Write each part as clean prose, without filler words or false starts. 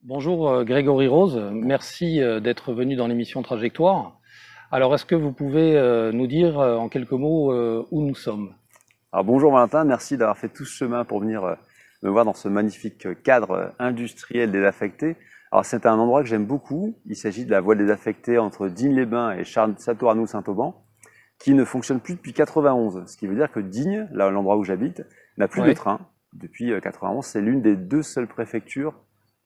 Bonjour Grégory Rose, merci d'être venu dans l'émission Trajectoire. Alors est-ce que vous pouvez nous dire en quelques mots où nous sommes? Alors bonjour Valentin, merci d'avoir fait tout ce chemin pour venir me voir dans ce magnifique cadre industriel désaffecté. Alors c'est un endroit que j'aime beaucoup, il s'agit de la voie désaffectée entre Digne-les-Bains et Châteauroux-Saint-Auban, qui ne fonctionne plus depuis 91, ce qui veut dire que Digne, là l'endroit où j'habite, n'a plus de Oui, train depuis 91, c'est l'une des deux seules préfectures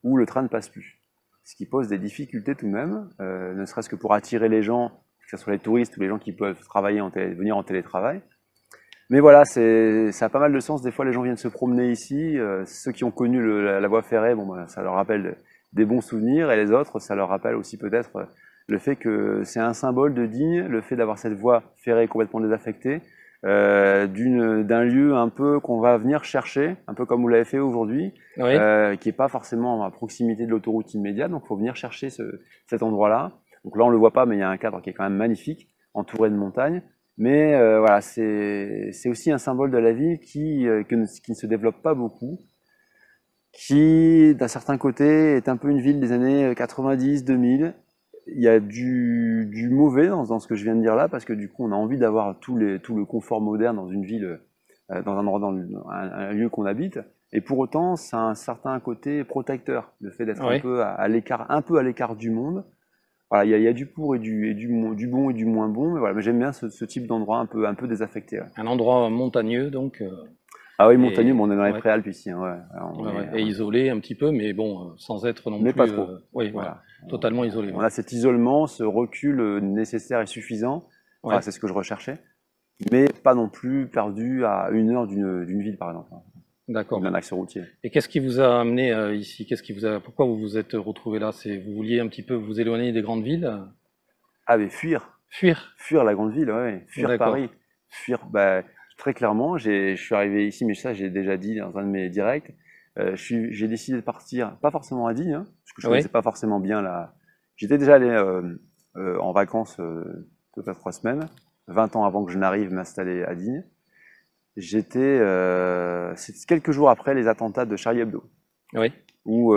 où le train ne passe plus. Ce qui pose des difficultés tout de même, ne serait-ce que pour attirer les gens, que ce soit les touristes ou les gens qui peuvent travailler venir en télétravail. Mais voilà, ça a pas mal de sens. Des fois, les gens viennent se promener ici. Ceux qui ont connu la voie ferrée, bon, bah, ça leur rappelle des bons souvenirs. Et les autres, ça leur rappelle aussi peut-être le fait que c'est un symbole de Digne, le fait d'avoir cette voie ferrée complètement désaffectée, d'un lieu un peu qu'on va venir chercher, un peu comme vous l'avez fait aujourd'hui, oui, qui n'est pas forcément à proximité de l'autoroute immédiate. Donc, il faut venir chercher cet endroit-là. Donc là, on le voit pas, mais il y a un cadre qui est quand même magnifique, entouré de montagnes. Mais voilà, c'est aussi un symbole de la ville qui ne se développe pas beaucoup, qui, d'un certain côté, est un peu une ville des années 90-2000. Il y a du mauvais dans ce que je viens de dire là, parce que du coup, on a envie d'avoir tout le confort moderne dans une ville, dans un endroit, un lieu qu'on habite. Et pour autant, ça a un certain côté protecteur, le fait d'être oui. un peu à l'écart du monde. Voilà, il y a du pour du bon et du moins bon, mais voilà, mais j'aime bien ce type d'endroit un peu désaffecté. Ouais. Un endroit montagneux donc, Ah oui, montagneux, et, bon, on est dans les ouais, préalpes ici, hein, ouais. Alors, ouais, ouais, et isolé un petit peu, mais bon, sans être non mais pas plus, trop. oui, voilà, Voilà. totalement isolé. On Ouais. a cet isolement, ce recul nécessaire et suffisant. Enfin, Ouais, c'est ce que je recherchais, mais pas non plus perdu à 1 heure d'une ville, par exemple, hein, ou d'un d'accord. axe routier. Et qu'est-ce qui vous a amené ici? Pourquoi vous vous êtes retrouvé là? Vous vouliez un petit peu vous éloigner des grandes villes? Ah, mais fuir, Fuir? fuir la grande ville, ouais, ouais. Fuir D'accord. Paris, fuir, bah, très clairement, je suis arrivé ici, mais ça, j'ai déjà dit dans un de mes directs. J'ai décidé de partir, pas forcément à Digne, hein, parce que je Oui, connaissais pas forcément bien la. J'étais déjà allé en vacances peut-être 3 semaines, 20 ans avant que je n'arrive m'installer à Digne. C'est quelques jours après les attentats de Charlie Hebdo, oui. où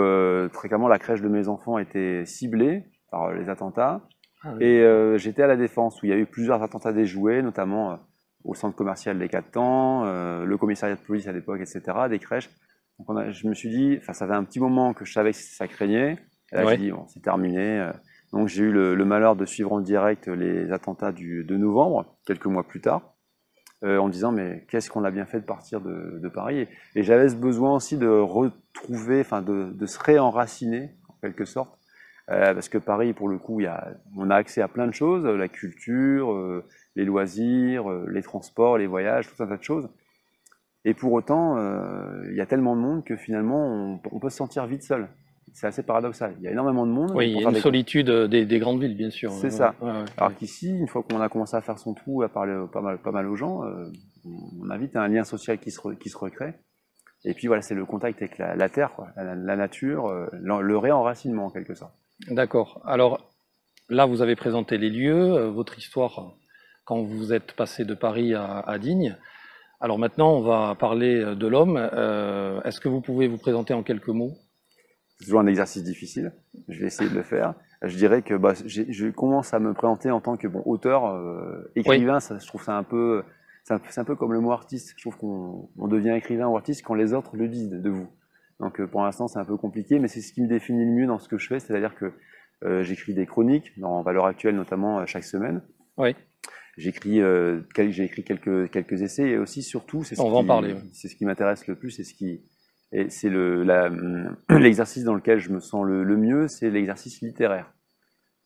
très clairement la crèche de mes enfants était ciblée par les attentats. Ah oui, Et d'accord. j'étais à la Défense, où il y a eu plusieurs attentats déjoués, notamment au centre commercial des Quatre Temps, le commissariat de police à l'époque, etc., des crèches. Donc je me suis dit, enfin ça fait un petit moment que je savais que ça craignait. Et là j'ai Oui, dit, bon, c'est terminé. Donc j'ai eu le malheur de suivre en direct les attentats de novembre, quelques mois plus tard, en disant, mais qu'est-ce qu'on a bien fait de partir de Paris. Et j'avais ce besoin aussi de retrouver, enfin de se réenraciner, en quelque sorte. Parce que Paris, pour le coup, on a accès à plein de choses, la culture, les loisirs, les transports, les voyages, tout un tas de choses. Et pour autant, il y a tellement de monde que finalement, on peut se sentir vite seul. C'est assez paradoxal. Il y a énormément de monde oui, il y pour a faire une des courses. solitude des grandes villes, bien sûr. C'est Ouais, ça. ouais, ouais, Alors ouais. qu'ici, une fois qu'on a commencé à faire son trou, à parler pas mal aux gens, on invite à un lien social qui se recrée. Et puis voilà, c'est le contact avec la terre, quoi, la nature, le réenracinement en quelque sorte. D'accord. Alors là, vous avez présenté les lieux, votre histoire quand vous êtes passé de Paris à Digne. Alors maintenant, on va parler de l'homme. Est-ce que vous pouvez vous présenter en quelques mots? C'est toujours un exercice difficile. Je vais essayer de le faire. Je dirais que bah, je commence à me présenter en tant que bon, auteur, Oui, écrivain. Je trouve ça un peu, c'est un peu comme le mot artiste. Je trouve qu'on devient écrivain ou artiste quand les autres le disent de vous. Donc pour l'instant, c'est un peu compliqué, mais c'est ce qui me définit le mieux dans ce que je fais. C'est-à-dire que j'écris des chroniques, dans Valeurs Actuelles notamment, chaque semaine. oui, J'ai écrit quelques essais et aussi, surtout, on va en parler. Oui. c'est ce qui m'intéresse le plus, et c'est l'exercice dans lequel je me sens le mieux, c'est l'exercice littéraire.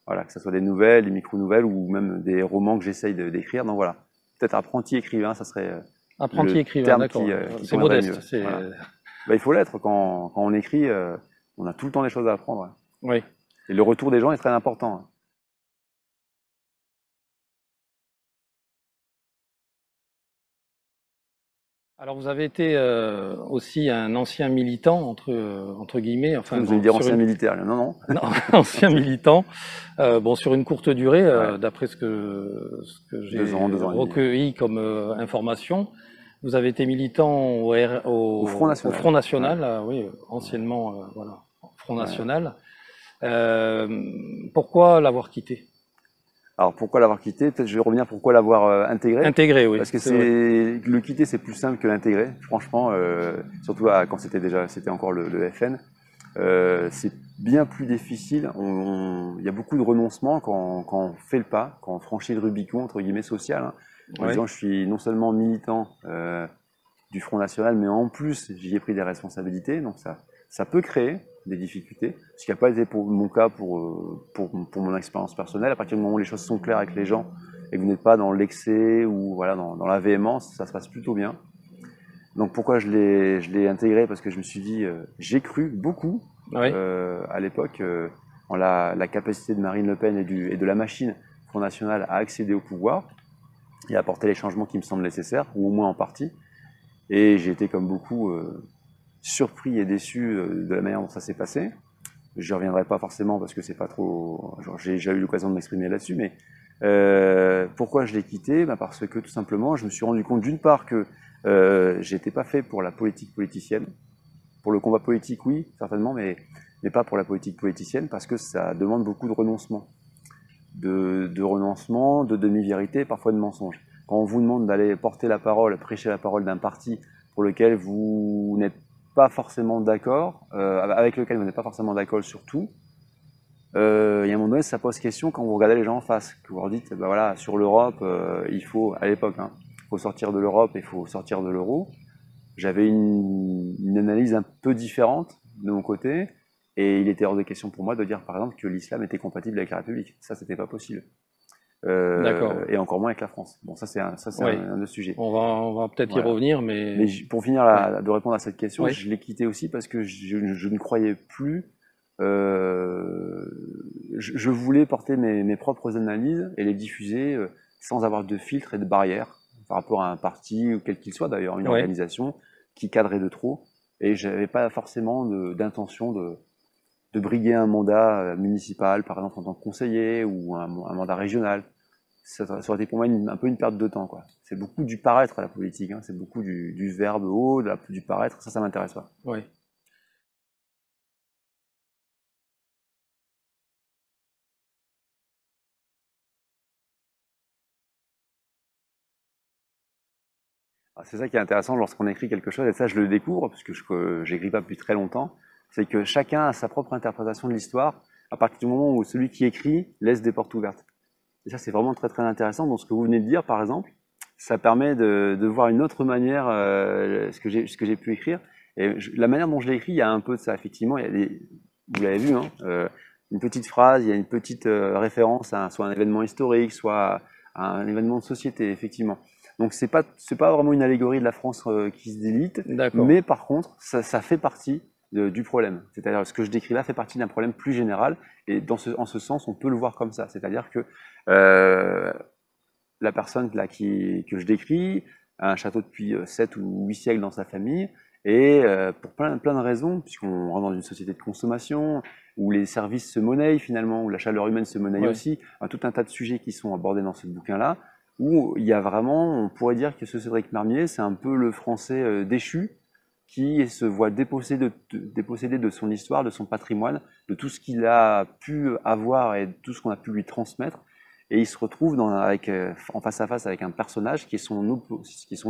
Voilà, que ce soit des nouvelles, des micro-nouvelles ou même des romans que j'essaye d'écrire. Donc voilà, peut-être apprenti écrivain, ça serait Apprenti le écrivain, terme d'accord. qui C'est conviendrait le mieux. modeste. C'est Voilà. Bah, il faut l'être quand on écrit, on a tout le temps des choses à apprendre. Ouais. oui. Et le retour des gens est très important. Hein. Alors vous avez été aussi un ancien militant entre guillemets, enfin Vous allez dire sur ancien une militaire, là. Non, non. non, ancien militant. Bon, sur une courte durée, Ouais. d'après ce que 2 ans, j'ai 2 ans et demi. Ouais. recueilli comme information, vous avez été militant Au Front au National. Front Ouais. National, oui, anciennement, voilà, Front National. Pourquoi l'avoir quitté? Alors pourquoi l'avoir quitté? Peut-être je vais revenir pourquoi l'avoir intégré. Intégré, oui. Parce que vrai. le quitter, c'est plus simple que l'intégrer. Franchement, surtout quand c'était encore le FN. C'est bien plus difficile. Il y a beaucoup de renoncements quand on fait le pas, quand on franchit le Rubicon, entre guillemets, social, hein, en Ouais. disant je suis non seulement militant du Front National, mais en plus j'y ai pris des responsabilités. Donc ça peut créer des difficultés, ce qui n'a pas été pour mon cas pour mon expérience personnelle. À partir du moment où les choses sont claires avec les gens et que vous n'êtes pas dans l'excès ou voilà, dans la véhémence, ça se passe plutôt bien. Donc pourquoi je l'ai intégré? Parce que je me suis dit, j'ai cru beaucoup Oui. à l'époque en la capacité de Marine Le Pen et de la machine Front National à accéder au pouvoir et à apporter les changements qui me semblent nécessaires, ou au moins en partie. Et j'ai été comme beaucoup surpris et déçu de la manière dont ça s'est passé. Je ne reviendrai pas forcément parce que c'est pas trop. J'ai déjà eu l'occasion de m'exprimer là-dessus, mais pourquoi je l'ai quitté? Parce que tout simplement, je me suis rendu compte d'une part que j'étais pas fait pour la politique politicienne. Pour le combat politique, oui, certainement, mais pas pour la politique politicienne, parce que ça demande beaucoup de renoncement. De renoncement, de demi-vérité, parfois de mensonges. Quand on vous demande d'aller porter la parole, prêcher la parole d'un parti pour lequel vous n'êtes pas forcément d'accord, avec lequel vous n'êtes pas forcément d'accord sur tout, il y a un moment donné, ça pose question quand vous regardez les gens en face, que vous leur dites, bah voilà, sur l'Europe, il faut, à l'époque, hein, il faut sortir de l'Europe et il faut sortir de l'euro. J'avais une analyse un peu différente de mon côté, et il était hors de question pour moi de dire, par exemple, que l'islam était compatible avec la République. Ça, c'était pas possible. D'accord. Et encore moins avec la France. Bon, ça, c'est Oui. un autre sujet. On va peut-être y Voilà. revenir, mais... Mais pour finir de répondre à cette question, Oui. je l'ai quitté aussi parce que je ne croyais plus. Je voulais porter mes propres analyses et les diffuser sans avoir de filtre et de barrière par rapport à un parti, ou quel qu'il soit d'ailleurs, une Oui. organisation qui cadrait de trop. Et j'avais pas forcément d'intention de briguer un mandat municipal, par exemple en tant que conseiller, ou un mandat régional. Ça aurait été pour moi un peu une perte de temps, quoi. C'est beaucoup du paraître, la politique, hein. C'est beaucoup du verbe haut, du paraître. Ça m'intéresse pas. Oui. C'est ça qui est intéressant lorsqu'on écrit quelque chose, et ça je le découvre, parce que je n'écris pas depuis très longtemps, c'est que chacun a sa propre interprétation de l'histoire, à partir du moment où celui qui écrit laisse des portes ouvertes. Et ça c'est vraiment très très intéressant. Dans ce que vous venez de dire, par exemple, ça permet de voir une autre manière ce que j'ai pu écrire. Et la manière dont je l'ai écrit, il y a un peu de ça, effectivement. Il y a vous l'avez vu, hein, une petite phrase, il y a une petite référence à soit un événement historique, soit à un événement de société, effectivement. Donc c'est pas vraiment une allégorie de la France qui se délite, mais par contre ça fait partie du problème. C'est-à-dire ce que je décris là fait partie d'un problème plus général, et en ce sens on peut le voir comme ça. C'est-à-dire que la personne là que je décris a un château depuis 7 ou 8 siècles dans sa famille, et pour plein de raisons, puisqu'on rentre dans une société de consommation où les services se monnaient finalement, où la chaleur humaine se monnaie aussi, tout un tas de sujets qui sont abordés dans ce bouquin-là, où il y a vraiment, on pourrait dire que ce Cédric Marmier, c'est un peu le français déchu qui se voit dépossédé de son histoire, de son patrimoine, de tout ce qu'il a pu avoir et de tout ce qu'on a pu lui transmettre. Et il se retrouve en face à face avec un personnage qui est son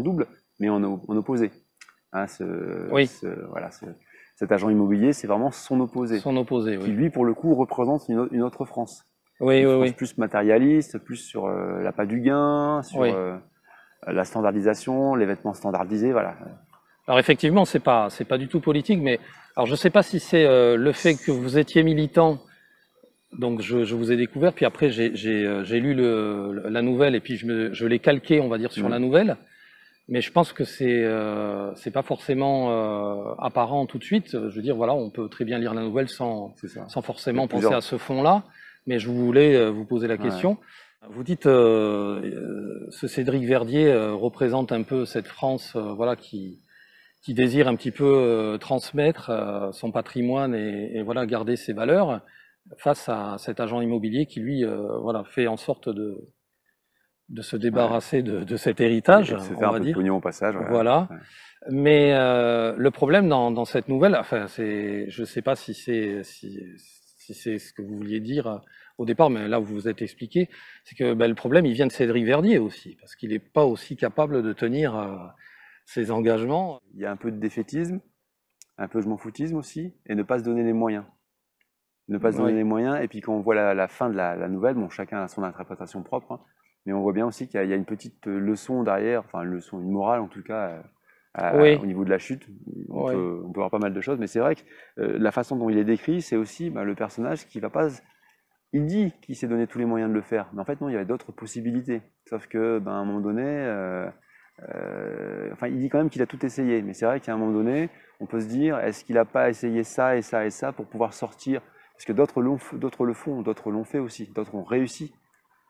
double, mais en opposé. Hein, cet agent immobilier, c'est vraiment son opposé. Son opposé, oui. Qui, lui, pour le coup, représente une autre France. Oui, une oui, France oui. plus matérialiste, plus sur l'appât du gain, sur la standardisation, les vêtements standardisés, voilà. Alors effectivement, c'est pas du tout politique, mais alors je sais pas si c'est le fait que vous étiez militant, donc je vous ai découvert, puis après j'ai lu la nouvelle et puis je l'ai calqué, on va dire, sur la nouvelle, mais je pense que c'est pas forcément apparent tout de suite. Je veux dire, voilà, on peut très bien lire la nouvelle sans forcément penser à ce fond-là, mais je voulais vous poser la question. Vous dites ce Cédric Verdier représente un peu cette France, voilà, qui désire un petit peu transmettre son patrimoine et voilà, garder ses valeurs face à cet agent immobilier qui lui voilà, fait en sorte de se débarrasser de cet héritage, Et de se on faire un va peu de dire. pognon au passage. Voilà. Ouais. Mais le problème dans cette nouvelle, enfin, je ne sais pas si c'est ce que vous vouliez dire au départ, mais là vous vous êtes expliqué, c'est que le problème il vient de Cédric Verdier aussi, parce qu'il n'est pas aussi capable de tenir ses engagements. Il y a un peu de défaitisme, un peu je m'en foutisme aussi, et ne pas se donner les moyens. Ne pas se donner Oui, les moyens, et puis quand on voit la fin de la nouvelle, bon, chacun a son interprétation propre, hein, mais on voit bien aussi qu'il y a une petite leçon derrière, enfin une leçon, une morale en tout cas, au oui, niveau de la chute. On oui, peut, on peut voir pas mal de choses, mais c'est vrai que la façon dont il est décrit, c'est aussi le personnage qui va pas. Il dit qu'il s'est donné tous les moyens de le faire, mais en fait non, il y avait d'autres possibilités. Sauf que, à un moment donné, enfin, il dit quand même qu'il a tout essayé, mais c'est vrai qu'à un moment donné, on peut se dire, est-ce qu'il n'a pas essayé ça et ça et ça pour pouvoir sortir? Parce que d'autres le font, d'autres l'ont fait aussi, d'autres ont réussi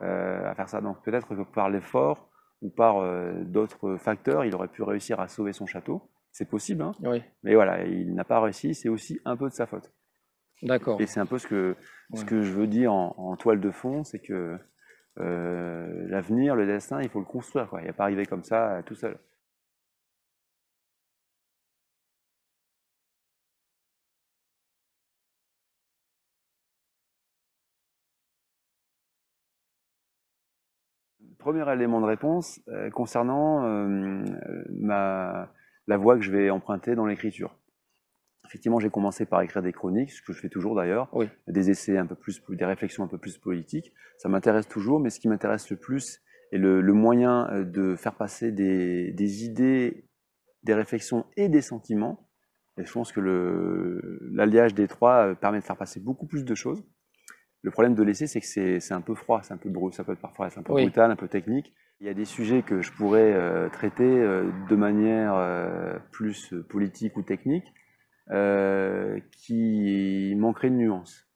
à faire ça. Donc peut-être que par l'effort ou par d'autres facteurs, il aurait pu réussir à sauver son château. C'est possible, hein, oui, mais voilà, il n'a pas réussi, c'est aussi un peu de sa faute. d'accord. Et c'est un peu ce Ouais. que je veux dire en toile de fond, c'est que l'avenir, le destin, il faut le construire, quoi. Il n'y a pas arrivé comme ça tout seul. Premier élément de réponse concernant la voie que je vais emprunter dans l'écriture. Effectivement, j'ai commencé par écrire des chroniques, ce que je fais toujours d'ailleurs, Oui, des essais un peu plus, des réflexions un peu plus politiques. Ça m'intéresse toujours, mais ce qui m'intéresse le plus est le moyen de faire passer des idées, des réflexions et des sentiments. Et je pense que l'alliage des trois permet de faire passer beaucoup plus de choses. Le problème de l'essai, c'est que c'est un peu froid, c'est un peu brut, ça peut être parfois être un peu oui, brutal, un peu technique. Il y a des sujets que je pourrais traiter de manière plus politique ou technique, qui manqueraient de nuance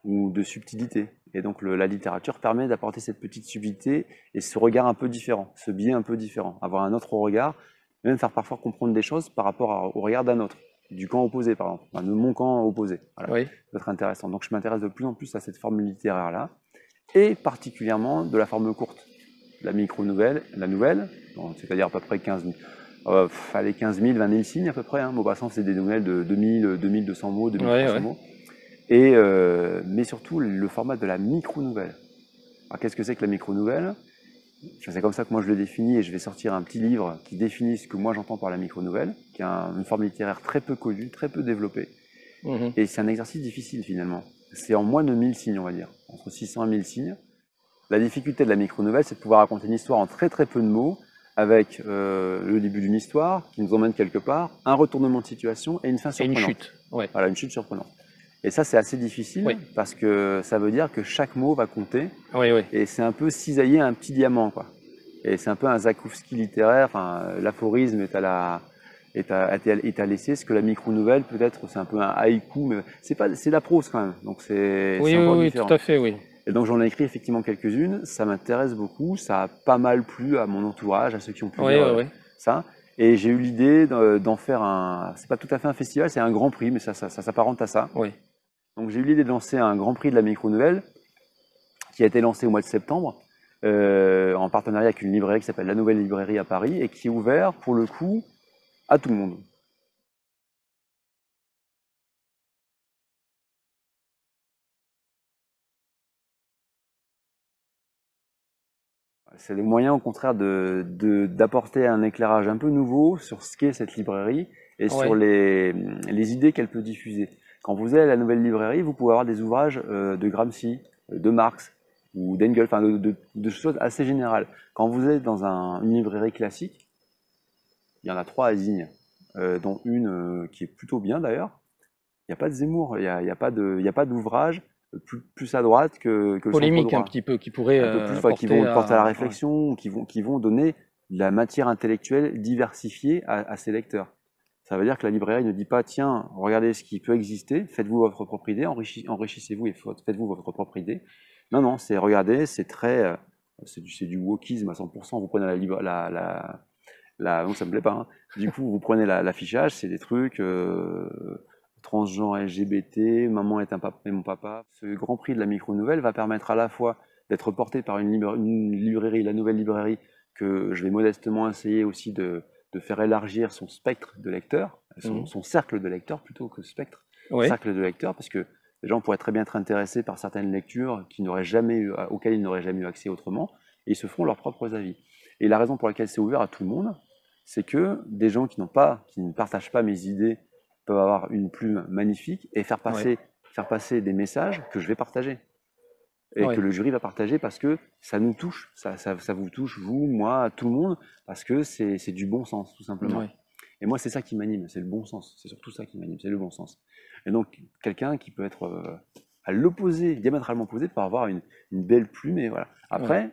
ou de subtilité. Et donc la littérature permet d'apporter cette petite subtilité et ce regard un peu différent, ce biais un peu différent, avoir un autre regard, même faire parfois comprendre des choses par rapport au regard d'un autre, du camp opposé par exemple, enfin, de mon camp opposé. Voilà, oui, ça peut être intéressant. Donc je m'intéresse de plus en plus à cette forme littéraire-là, et particulièrement de la forme courte, la micro-nouvelle, la nouvelle, c'est-à-dire à peu près 15 000. Allez, 15 000, 20 000 signes à peu près. Hein. Maupassant, c'est des nouvelles de 2000, 2200 mots, oui, 2300 oui. mots. Et, mais surtout, le format de la micro-nouvelle. Alors, qu'est-ce que c'est que la micro-nouvelle? C'est comme ça que moi je le définis, et je vais sortir un petit livre qui définit ce que moi j'entends par la micro-nouvelle, qui est une forme littéraire très peu connue, très peu développée. Mhm. Et c'est un exercice difficile finalement. C'est en moins de 1000 signes, on va dire, entre 600 et 1000 signes. La difficulté de la micro-nouvelle, c'est de pouvoir raconter une histoire en très très peu de mots, avec le début d'une histoire qui nous emmène quelque part, un retournement de situation et une fin Et une surprenante. chute, ouais. Voilà, une chute surprenante. Et ça, c'est assez difficile Oui, parce que ça veut dire que chaque mot va compter, oui, oui, et c'est un peu cisailler un petit diamant, quoi. Et c'est un peu un Zakowski littéraire, enfin, l'aphorisme est à laisser, ce que la micro-nouvelle, peut-être, c'est un peu un haïku, mais c'est la prose quand même, donc oui, c'est oui, encore oui, tout différent. à fait, oui. Et donc j'en ai écrit effectivement quelques-unes, ça m'intéresse beaucoup, ça a pas mal plu à mon entourage, à ceux qui ont pu Oui, lire oui, oui, ça. Et j'ai eu l'idée d'en faire c'est pas tout à fait un festival, c'est un grand prix, mais ça s'apparente à ça. oui. Donc j'ai eu l'idée de lancer un grand prix de la micro-nouvelle, qui a été lancé au mois de septembre, en partenariat avec une librairie qui s'appelle La Nouvelle Librairie à Paris, et qui est ouvert, pour le coup, à tout le monde. C'est le moyen, au contraire, d'apporter un éclairage un peu nouveau sur ce qu'est cette librairie et sur Ouais. les idées qu'elle peut diffuser. Quand vous allez à la Nouvelle Librairie, vous pouvez avoir des ouvrages de Gramsci, de Marx ou d'Engels, enfin de choses assez générales. Quand vous êtes dans une librairie classique, il y en a trois à Digne, dont une qui est plutôt bien d'ailleurs. Il n'y a pas de Zemmour, il y a pas d'ouvrage plus à droite que le centre Polémique un droit. petit peu, qui pourrait Un peu plus, qui porter vont porter à la à... Ouais. réflexion, qui vont donner de la matière intellectuelle diversifiée à ses lecteurs. Ça veut dire que la librairie ne dit pas, tiens, regardez ce qui peut exister, faites-vous votre propre idée, enrichissez-vous et faites-vous votre propre idée. Non, non, c'est regardez, c'est très, c'est du wokisme à 100%. Vous prenez non, ça me plaît pas. Hein. Du coup, vous prenez l'affichage, c'est des trucs transgenre LGBT, maman est un papa et mon papa. Ce grand prix de la micro-nouvelle va permettre à la fois d'être porté par une librairie, la Nouvelle Librairie, que je vais modestement essayer aussi de faire élargir son spectre de lecteurs, son cercle de lecteurs plutôt que spectre, Oui, cercle de lecteurs, parce que les gens pourraient très bien être intéressés par certaines lectures auxquelles ils n'auraient jamais eu accès autrement, et ils se feront leurs propres avis. Et la raison pour laquelle c'est ouvert à tout le monde, c'est que des gens qui ne partagent pas mes idées peuvent avoir une plume magnifique et faire oui, passer des messages que je vais partager et que oui, le jury va partager parce que ça nous touche, ça vous touche, vous, moi, tout le monde, parce que c'est du bon sens, tout simplement. oui. Et moi, c'est ça qui m'anime, c'est le bon sens, c'est surtout ça qui m'anime, c'est le bon sens. Et donc, quelqu'un qui peut être à l'opposé, diamétralement opposé, peut avoir une belle plume, et voilà. Ouais. Après,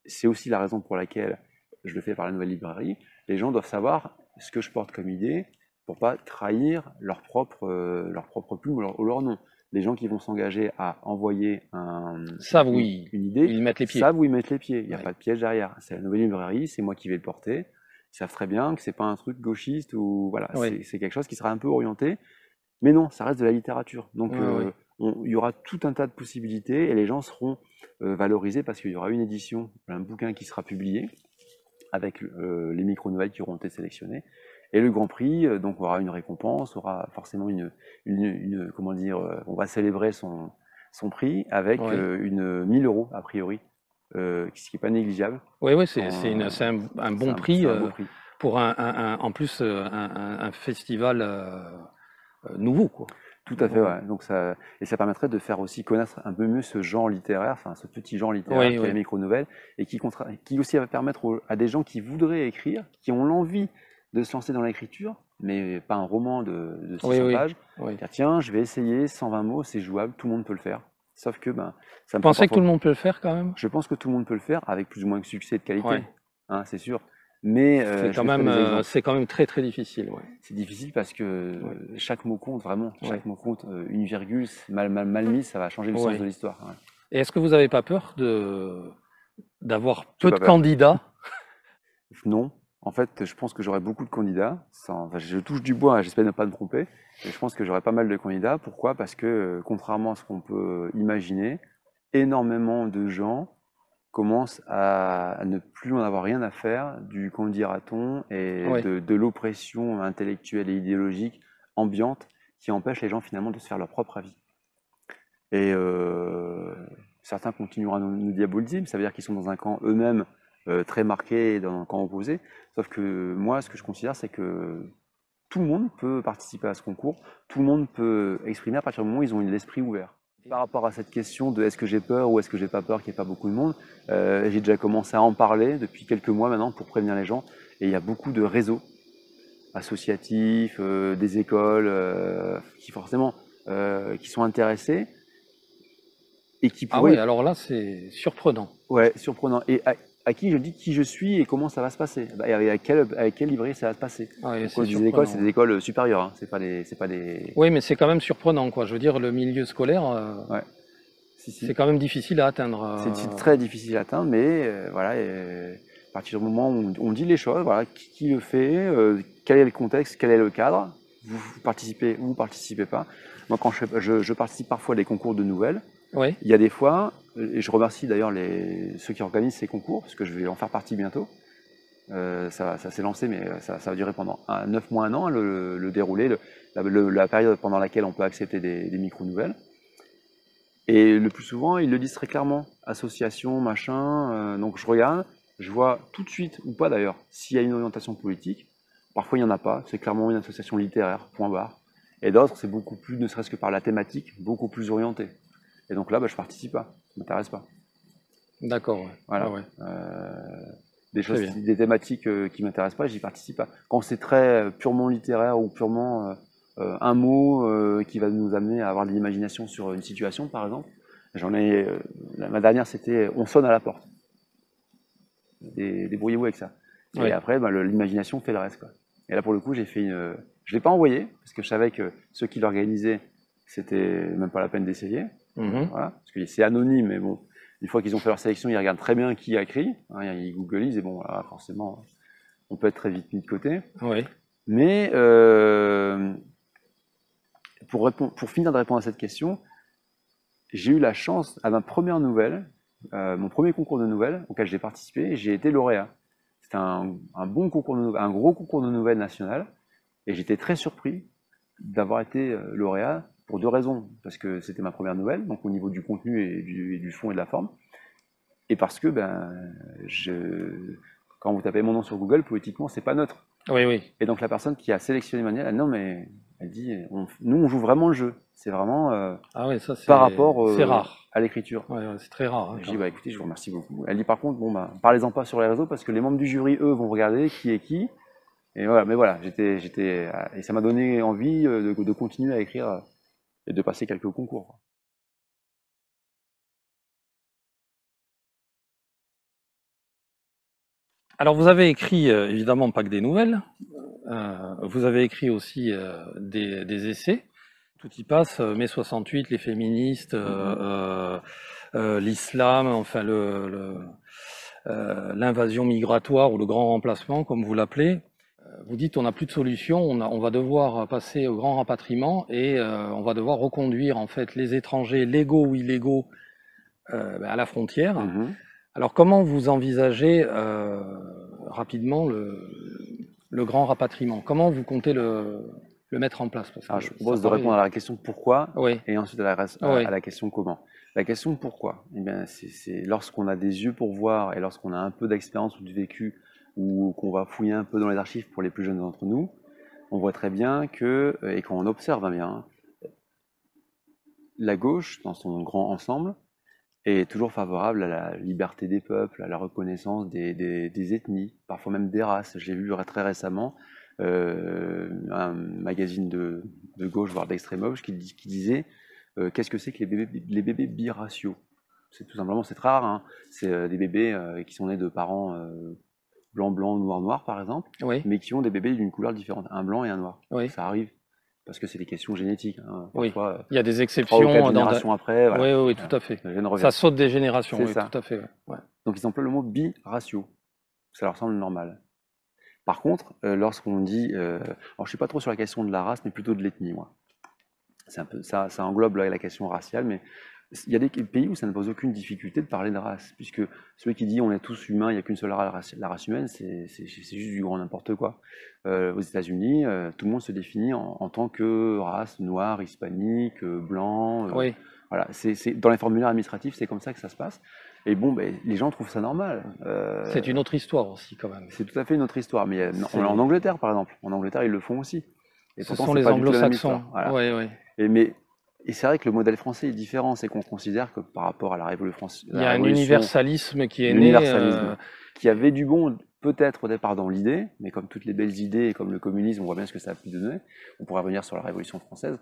c'est aussi la raison pour laquelle je le fais par la Nouvelle Librairie. Les gens doivent savoir ce que je porte comme idée pour pas trahir leur propre plume ou leur nom. Les gens qui vont s'engager à envoyer Ça, oui, une idée ils mettent les pieds. savent où ils mettent les pieds. Il n'y a Ouais. pas de piège derrière. C'est la Nouvelle Librairie, c'est moi qui vais le porter. Ils savent très bien que c'est pas un truc gauchiste ou voilà, Oui, c'est quelque chose qui sera un peu orienté. Mais non, ça reste de la littérature. Donc oui, oui. il y aura tout un tas de possibilités et les gens seront valorisés parce qu'il y aura une édition, un bouquin qui sera publié avec les micro-nouvelles qui auront été sélectionnées. Et le Grand Prix, donc, aura une récompense, aura forcément comment dire, on va célébrer son prix avec Oui, une 1000 euros a priori, ce qui n'est pas négligeable. oui, oui, En, c'est un bon c'est prix un beau prix. pour en plus un festival nouveau, quoi. Tout à fait, Nouveau. ouais. Donc ça permettrait de faire aussi connaître un peu mieux ce genre littéraire, enfin ce petit genre littéraire Oui, qui est la oui, micro-nouvelle, et qui aussi va permettre à des gens qui voudraient écrire, qui ont l'envie de se lancer dans l'écriture, mais pas un roman de oui, 600 oui, pages, oui. dire tiens, je vais essayer 120 mots, c'est jouable, tout le monde peut le faire. Sauf que ben, ça Vous me prend pensez que tout parfois. le monde peut le faire quand même? Je pense que tout le monde peut le faire avec plus ou moins de succès et de qualité, Ouais. hein, c'est sûr. Mais je mettrai des exemples. C'est quand même très très difficile. Ouais. C'est difficile parce que Ouais. chaque mot compte vraiment, Ouais. chaque mot compte. Une virgule mal mise, ça va changer le sens Ouais. de l'histoire. Ouais. Et est-ce que vous n'avez pas peur d'avoir J'ai peu pas de peur. candidats? Non, en fait, je pense que j'aurai beaucoup de candidats. Enfin, je touche du bois, j'espère ne pas me tromper. Mais je pense que j'aurai pas mal de candidats. Pourquoi? Parce que, contrairement à ce qu'on peut imaginer, énormément de gens commencent à ne plus en avoir rien à faire du qu'en dira-t-on et Oui. de l'oppression intellectuelle et idéologique ambiante qui empêche les gens finalement de se faire leur propre avis. Et certains continueront à nous diaboliser, mais ça veut dire qu'ils sont dans un camp eux-mêmes très marqué, dans un camp opposé. Sauf que moi, ce que je considère, c'est que tout le monde peut participer à ce concours, tout le monde peut exprimer à partir du moment où ils ont l'esprit ouvert. Par rapport à cette question de est-ce que j'ai peur ou est-ce que j'ai pas peur qu'il n'y ait pas beaucoup de monde, j'ai déjà commencé à en parler depuis quelques mois maintenant pour prévenir les gens. Et il y a beaucoup de réseaux associatifs, des écoles qui forcément qui sont intéressés et qui Ah oui, pourraient, alors là, c'est surprenant. ouais, surprenant. Et à qui je dis qui je suis et comment ça va se passer. Bah, et avec quelle librairie ça va se passer. Ah oui, Donc, quand c'est je dis des écoles, c'est surprenant. des écoles supérieures, hein. C'est pas des. Oui, mais c'est quand même surprenant, quoi. Je veux dire, le milieu scolaire, Ouais, si, si. c'est quand même difficile à atteindre. C'est très difficile à atteindre, mais voilà, à partir du moment où on dit les choses, voilà, qui le fait, quel est le contexte, quel est le cadre, vous participez ou vous participez pas. Moi, quand je participe parfois à des concours de nouvelles, Oui, il y a des fois, et je remercie d'ailleurs ceux qui organisent ces concours, parce que je vais en faire partie bientôt. Ça s'est lancé, mais ça va durer pendant 9 mois, un an, le déroulé, la période pendant laquelle on peut accepter des micro-nouvelles. Et le plus souvent, ils le disent très clairement, association, machin. Donc je regarde, je vois tout de suite, ou pas d'ailleurs, s'il y a une orientation politique. Parfois il n'y en a pas, c'est clairement une association littéraire, point barre. Et d'autres, c'est beaucoup plus, ne serait-ce que par la thématique, beaucoup plus orienté. Et donc là, bah, je participe pas, ça m'intéresse pas. d'accord. Ouais. Ouais, Voilà. ouais. Des Très choses, bien. des thématiques qui m'intéressent pas, j'y participe pas. Quand c'est très purement littéraire ou purement un mot qui va nous amener à avoir de l'imagination sur une situation, par exemple, ma dernière, c'était On sonne à la porte. Débrouillez-vous avec ça. Et Oui. après, bah, l'imagination fait le reste, quoi. Et là, pour le coup, je l'ai pas envoyé parce que je savais que ceux qui l'organisaient, c'était même pas la peine d'essayer. Mhm. Voilà, parce que c'est anonyme, mais bon, une fois qu'ils ont fait leur sélection, ils regardent très bien qui a écrit, hein, ils googlisent et bon, voilà, forcément, on peut être très vite mis de côté. Oui. Mais pour finir de répondre à cette question, j'ai eu la chance, à ma première nouvelle, mon premier concours de nouvelles auquel j'ai participé et j'ai été lauréat. C'était un bon concours de nouvelles, un gros concours de nouvelles national et j'étais très surpris d'avoir été lauréat pour deux raisons. Parce que c'était ma première nouvelle, donc au niveau du contenu et du fond et de la forme. Et parce que quand vous tapez mon nom sur Google, politiquement, c'est pas neutre. Oui, oui. Et donc la personne qui a sélectionné Manuel, non mais elle dit, nous on joue vraiment le jeu. C'est vraiment Ah oui, ça par rapport c'est rare. à l'écriture. Ouais, ouais, c'est très rare. Hein, Je dis bah écoutez, je vous remercie beaucoup. Elle dit par contre, bon bah parlez-en pas sur les réseaux parce que les membres du jury, eux, vont regarder qui est qui. Et voilà, mais voilà, et ça m'a donné envie de continuer à écrire et de passer quelques concours, quoi. Alors vous avez écrit évidemment pas que des nouvelles, vous avez écrit aussi des essais. Tout y passe, mai 68, les féministes, l'islam, enfin l'invasion migratoire ou le grand remplacement, comme vous l'appelez. Vous dites on n'a plus de solution, on va devoir passer au grand rapatriement et on va devoir reconduire en fait les étrangers légaux ou illégaux à la frontière. Alors comment vous envisagez rapidement le grand rapatriement? Comment vous comptez le mettre en place? Parce que je propose de répondre à la question pourquoi oui. et ensuite à la question comment. La question pourquoi, eh bien, c'est lorsqu'on a des yeux pour voir et lorsqu'on a un peu d'expérience ou de vécu ou qu'on va fouiller un peu dans les archives pour les plus jeunes d'entre nous, on voit très bien que, et quand on observe bien, la gauche, dans son grand ensemble, est toujours favorable à la liberté des peuples, à la reconnaissance des ethnies, parfois même des races. J'ai vu très récemment un magazine de gauche, voire d'extrême gauche, qui disait qu'est-ce que c'est que les bébés biraciaux? C'est tout simplement, c'est très rare, hein. C'est des bébés qui sont nés de parents blanc, noir, par exemple, oui. mais qui ont des bébés d'une couleur différente, un blanc et un noir. Oui. Ça arrive. Parce que c'est des questions génétiques. Hein. Oui, parfois, il y a des exceptions. 3 ou 4 générations après. Voilà. Oui, tout à fait. Ça Ça saute des générations, oui, ça. tout à fait. Ouais. Donc ils emploient le mot biraciaux. Ça leur semble normal. Par contre, lorsqu'on dit... alors je ne suis pas trop sur la question de la race, mais plutôt de l'ethnie, moi. C'est un peu, ça englobe la question raciale, mais il y a des pays où ça ne pose aucune difficulté de parler de race, puisque celui qui dit on est tous humains, il n'y a qu'une seule race, la race humaine, c'est juste du grand n'importe quoi. Aux États-Unis, tout le monde se définit en tant que race noire, hispanique, blanc. Oui. Voilà, dans les formulaires administratifs, c'est comme ça que ça se passe. Et bon, les gens trouvent ça normal. C'est une autre histoire aussi, quand même. C'est tout à fait une autre histoire. Mais en Angleterre, par exemple, en Angleterre, ils le font aussi. Et ce sont les anglo-saxons. Voilà. Oui. Et c'est vrai que le modèle français est différent, c'est qu'on considère que par rapport à la Révolution... Il y a un universalisme qui est né. Qui avait du bon, peut-être au départ dans l'idée, mais comme toutes les belles idées, et comme le communisme, on voit bien ce que ça a pu donner. On pourra revenir sur la Révolution française.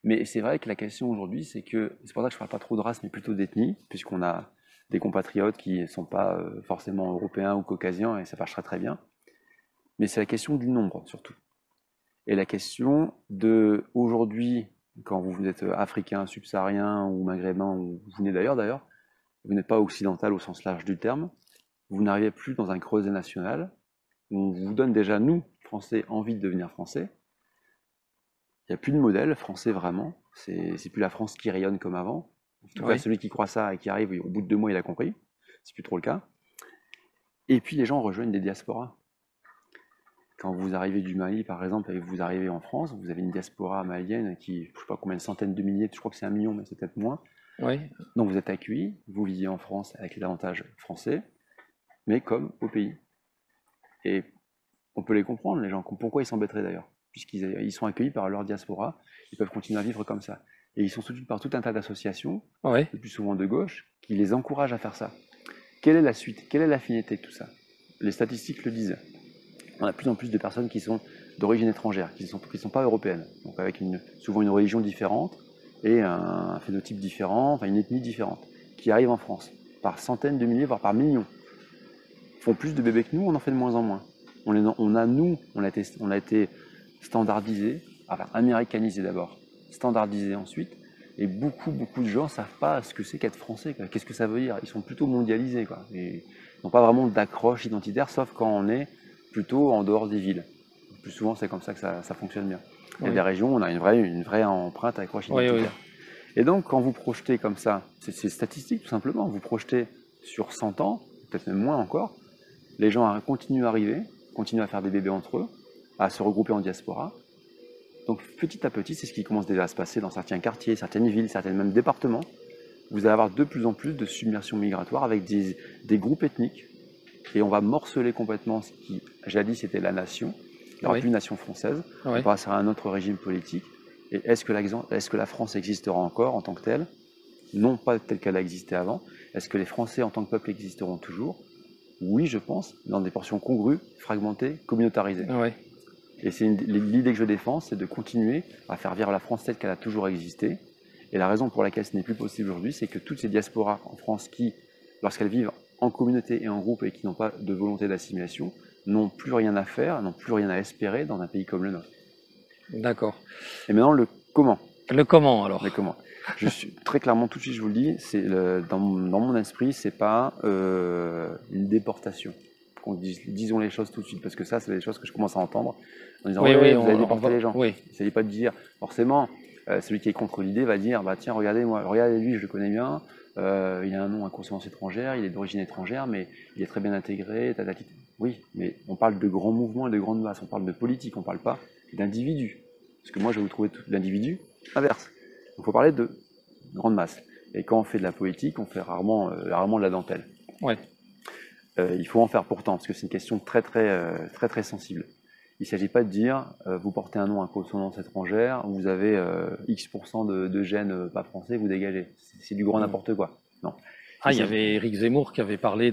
Mais c'est vrai que la question aujourd'hui, c'est pour ça que je ne parle pas trop de race, mais plutôt d'ethnie, puisqu'on a des compatriotes qui ne sont pas forcément européens ou caucasiens, et ça marchera très bien. Mais c'est la question du nombre, surtout. Et la question de, aujourd'hui, quand vous êtes africain, subsaharien ou maghrébin, ou vous venez d'ailleurs, vous n'êtes pas occidental au sens large du terme, vous n'arrivez plus dans un creuset national, où on vous donne déjà, nous, Français, envie de devenir Français. Il n'y a plus de modèle français vraiment, c'est plus la France qui rayonne comme avant. En tout cas, celui qui croit ça et qui arrive, au bout de 2 mois, il a compris. C'est plus trop le cas. Et puis les gens rejoignent des diasporas. Quand vous arrivez du Mali, par exemple, et que vous arrivez en France, vous avez une diaspora malienne qui, je ne sais pas combien de centaines de milliers, je crois que c'est 1 million, mais c'est peut-être moins. Oui. Donc vous êtes accueillis, vous vivez en France avec les avantages français, mais comme au pays. Et on peut les comprendre, les gens. Pourquoi ils s'embêteraient d'ailleurs? Puisqu'ils sont accueillis par leur diaspora, ils peuvent continuer à vivre comme ça. Et ils sont soutenus par tout un tas d'associations, le plus souvent de gauche, qui les encouragent à faire ça. Quelle est la suite? Quelle est l'affinité de tout ça? Les statistiques le disent. On a de plus en plus de personnes qui sont d'origine étrangère, qui ne sont pas européennes, donc avec souvent une religion différente et un phénotype différent, enfin une ethnie différente, qui arrivent en France, par centaines de milliers, voire par millions. Ils font plus de bébés que nous, on en fait de moins en moins. On a été standardisés, enfin américanisés d'abord, standardisés ensuite, et beaucoup de gens ne savent pas ce que c'est qu'être français, quoi. Qu'est-ce que ça veut dire? Ils sont plutôt mondialisés, quoi. Et ils n'ont pas vraiment d'accroche identitaire, sauf quand on est plutôt en dehors des villes. Le plus souvent, c'est comme ça que ça fonctionne bien. Il y a des régions où on a une vraie empreinte accroche identitaire. Et donc, quand vous projetez comme ça, c'est statistique tout simplement, vous projetez sur 100 ans, peut-être même moins encore, les gens continuent à arriver, continuent à faire des bébés entre eux, à se regrouper en diaspora. Donc petit à petit, c'est ce qui commence déjà à se passer dans certains quartiers, certaines villes, certains même départements. Vous allez avoir de plus en plus de submersion migratoire avec des groupes ethniques. Et on va morceler complètement ce qui, jadis, était la nation. Il n'y aura plus nation française. On passera à un autre régime politique. Et est-ce que la France existera encore en tant que telle? Non, pas telle qu'elle a existé avant. Est-ce que les Français en tant que peuple existeront toujours? Oui, je pense, dans des portions congrues, fragmentées, communautarisées. Et c'est l'idée que je défends, c'est de continuer à faire vivre la France telle qu'elle a toujours existé. Et la raison pour laquelle ce n'est plus possible aujourd'hui, c'est que toutes ces diasporas en France qui, lorsqu'elles vivent en communauté et en groupe et qui n'ont pas de volonté d'assimilation, n'ont plus rien à faire, n'ont plus rien à espérer dans un pays comme le nôtre. D'accord. Et maintenant, le comment. Le comment, alors. Le comment. Je suis très clairement, tout de suite, je vous le dis, dans mon esprit, c'est pas une déportation. Disons les choses tout de suite, parce que ça, c'est les choses que je commence à entendre en disant vous allez déporter les gens. Il ne s'agit pas de dire, forcément, celui qui est contre l'idée va dire bah tiens, regardez lui, je le connais bien, il a un nom à consonance étrangère, il est d'origine étrangère, mais il est très bien intégré. Oui, mais on parle de grands mouvements et de grandes masses, on parle de politique, on ne parle pas d'individus. Parce que moi, je vais vous trouver l'individu inverse. Il faut parler de grande masse. Et quand on fait de la politique, on fait rarement de la dentelle. Il faut en faire pourtant, parce que c'est une question très sensible. Il ne s'agit pas de dire, vous portez un nom à consonance étrangère, vous avez X% de gènes pas français, vous dégagez. C'est du grand n'importe quoi. Non. Il y avait Éric Zemmour qui avait parlé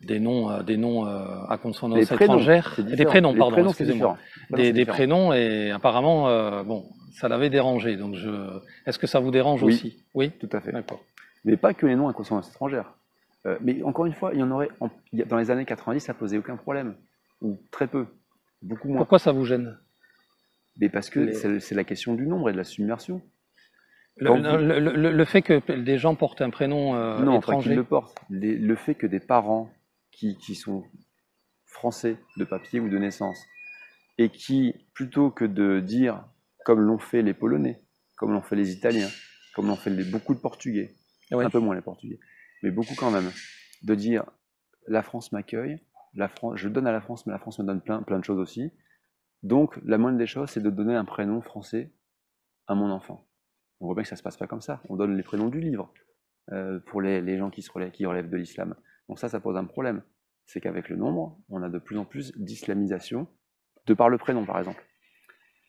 des noms à consonance étrangère. Des prénoms, pardon, excusez-moi. Des prénoms, et apparemment, bon, ça l'avait dérangé. Donc est-ce que ça vous dérange aussi? Oui, tout à fait. D'accord. Mais pas que les noms à consonance étrangère. Mais encore une fois, il y en aurait, dans les années 90, ça posait aucun problème. Ou très peu. Beaucoup moins. Pourquoi ça vous gêne? Mais parce que c'est la question du nombre et de la submersion. Le fait que des gens portent un prénom non, étranger. Pas qu'ils le portent. Le fait que des parents qui sont français de papier ou de naissance, et qui, plutôt que de dire, comme l'ont fait les Polonais, comme l'ont fait les Italiens, comme l'ont fait beaucoup de Portugais, un peu moins les Portugais, mais beaucoup quand même, de dire la France m'accueille, je donne à la France, mais la France me donne plein de choses aussi. Donc, la moindre des choses, c'est de donner un prénom français à mon enfant. On voit bien que ça ne se passe pas comme ça. On donne les prénoms du livre pour les gens qui relèvent de l'islam. Donc ça pose un problème. C'est qu'avec le nombre, on a de plus en plus d'islamisation, de par le prénom, par exemple.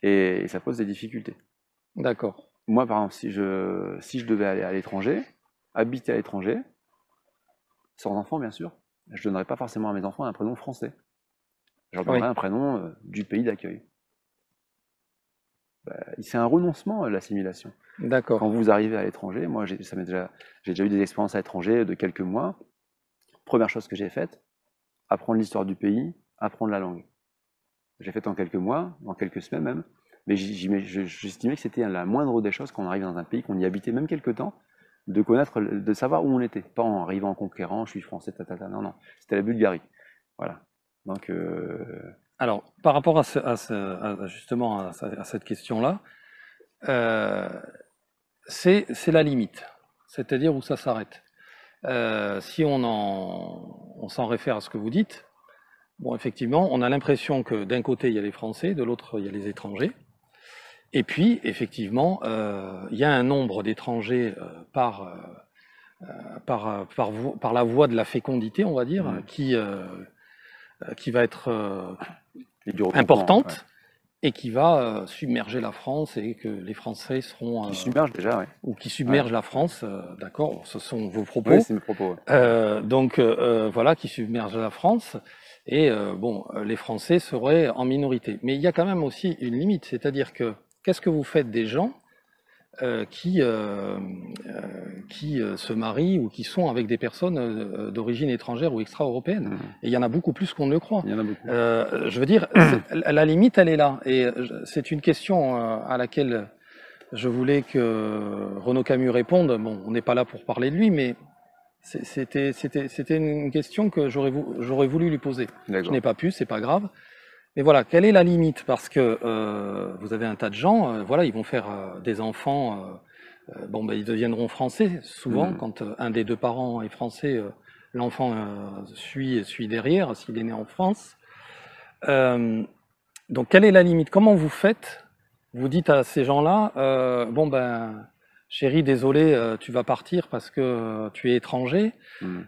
Et ça pose des difficultés. D'accord. Moi, par exemple, si je devais aller à l'étranger, habiter à l'étranger, sans enfant, bien sûr, je ne donnerais pas forcément à mes enfants un prénom français. Je leur donnerais un prénom du pays d'accueil. C'est un renoncement, l'assimilation. D'accord. Quand vous arrivez à l'étranger, moi j'ai déjà eu des expériences à l'étranger de quelques mois. Première chose que j'ai faite, apprendre l'histoire du pays, apprendre la langue. J'ai fait en quelques mois, en quelques semaines même, mais j'estimais que c'était la moindre des choses quand on arrive dans un pays, qu'on y habitait même quelques temps, de connaître, de savoir où on était. Pas en arrivant en conquérant, je suis français, non, c'était la Bulgarie. Voilà. Donc... Alors, par rapport justement à cette question-là, c'est la limite, c'est-à-dire où ça s'arrête. Si on s'en réfère à ce que vous dites, bon, effectivement, on a l'impression que d'un côté, il y a les Français, de l'autre, il y a les étrangers. Et puis, effectivement, il y a un nombre d'étrangers par la voie de la fécondité, on va dire, qui va être importante et qui va submerger la France, et que les Français seront... qui submergent déjà, ou qui submergent la France, d'accord, ce sont vos propos. Oui, c'est mes propos. Donc, voilà, qui submergent la France. Et bon, les Français seraient en minorité. Mais il y a quand même aussi une limite, c'est-à-dire que qu'est-ce que vous faites des gens qui se marient ou qui sont avec des personnes d'origine étrangère ou extra-européenne? Et il y en a beaucoup plus qu'on ne le croit. Il y en a beaucoup. Je veux dire, la limite, elle est là. Et c'est une question à laquelle je voulais que Renaud Camus réponde. Bon, on n'est pas là pour parler de lui, mais c'était une question que j'aurais voulu lui poser. Je n'ai pas pu, c'est pas grave. Mais voilà, quelle est la limite? Parce que vous avez un tas de gens, voilà, ils vont faire des enfants bon, ben, ils deviendront français. Souvent, Mhm. quand un des deux parents est français, l'enfant suit derrière, s'il est né en France. Euh, donc, quelle est la limite? Comment vous faites? Vous dites à ces gens-là, bon ben, chérie, désolé, tu vas partir parce que tu es étranger, Mhm.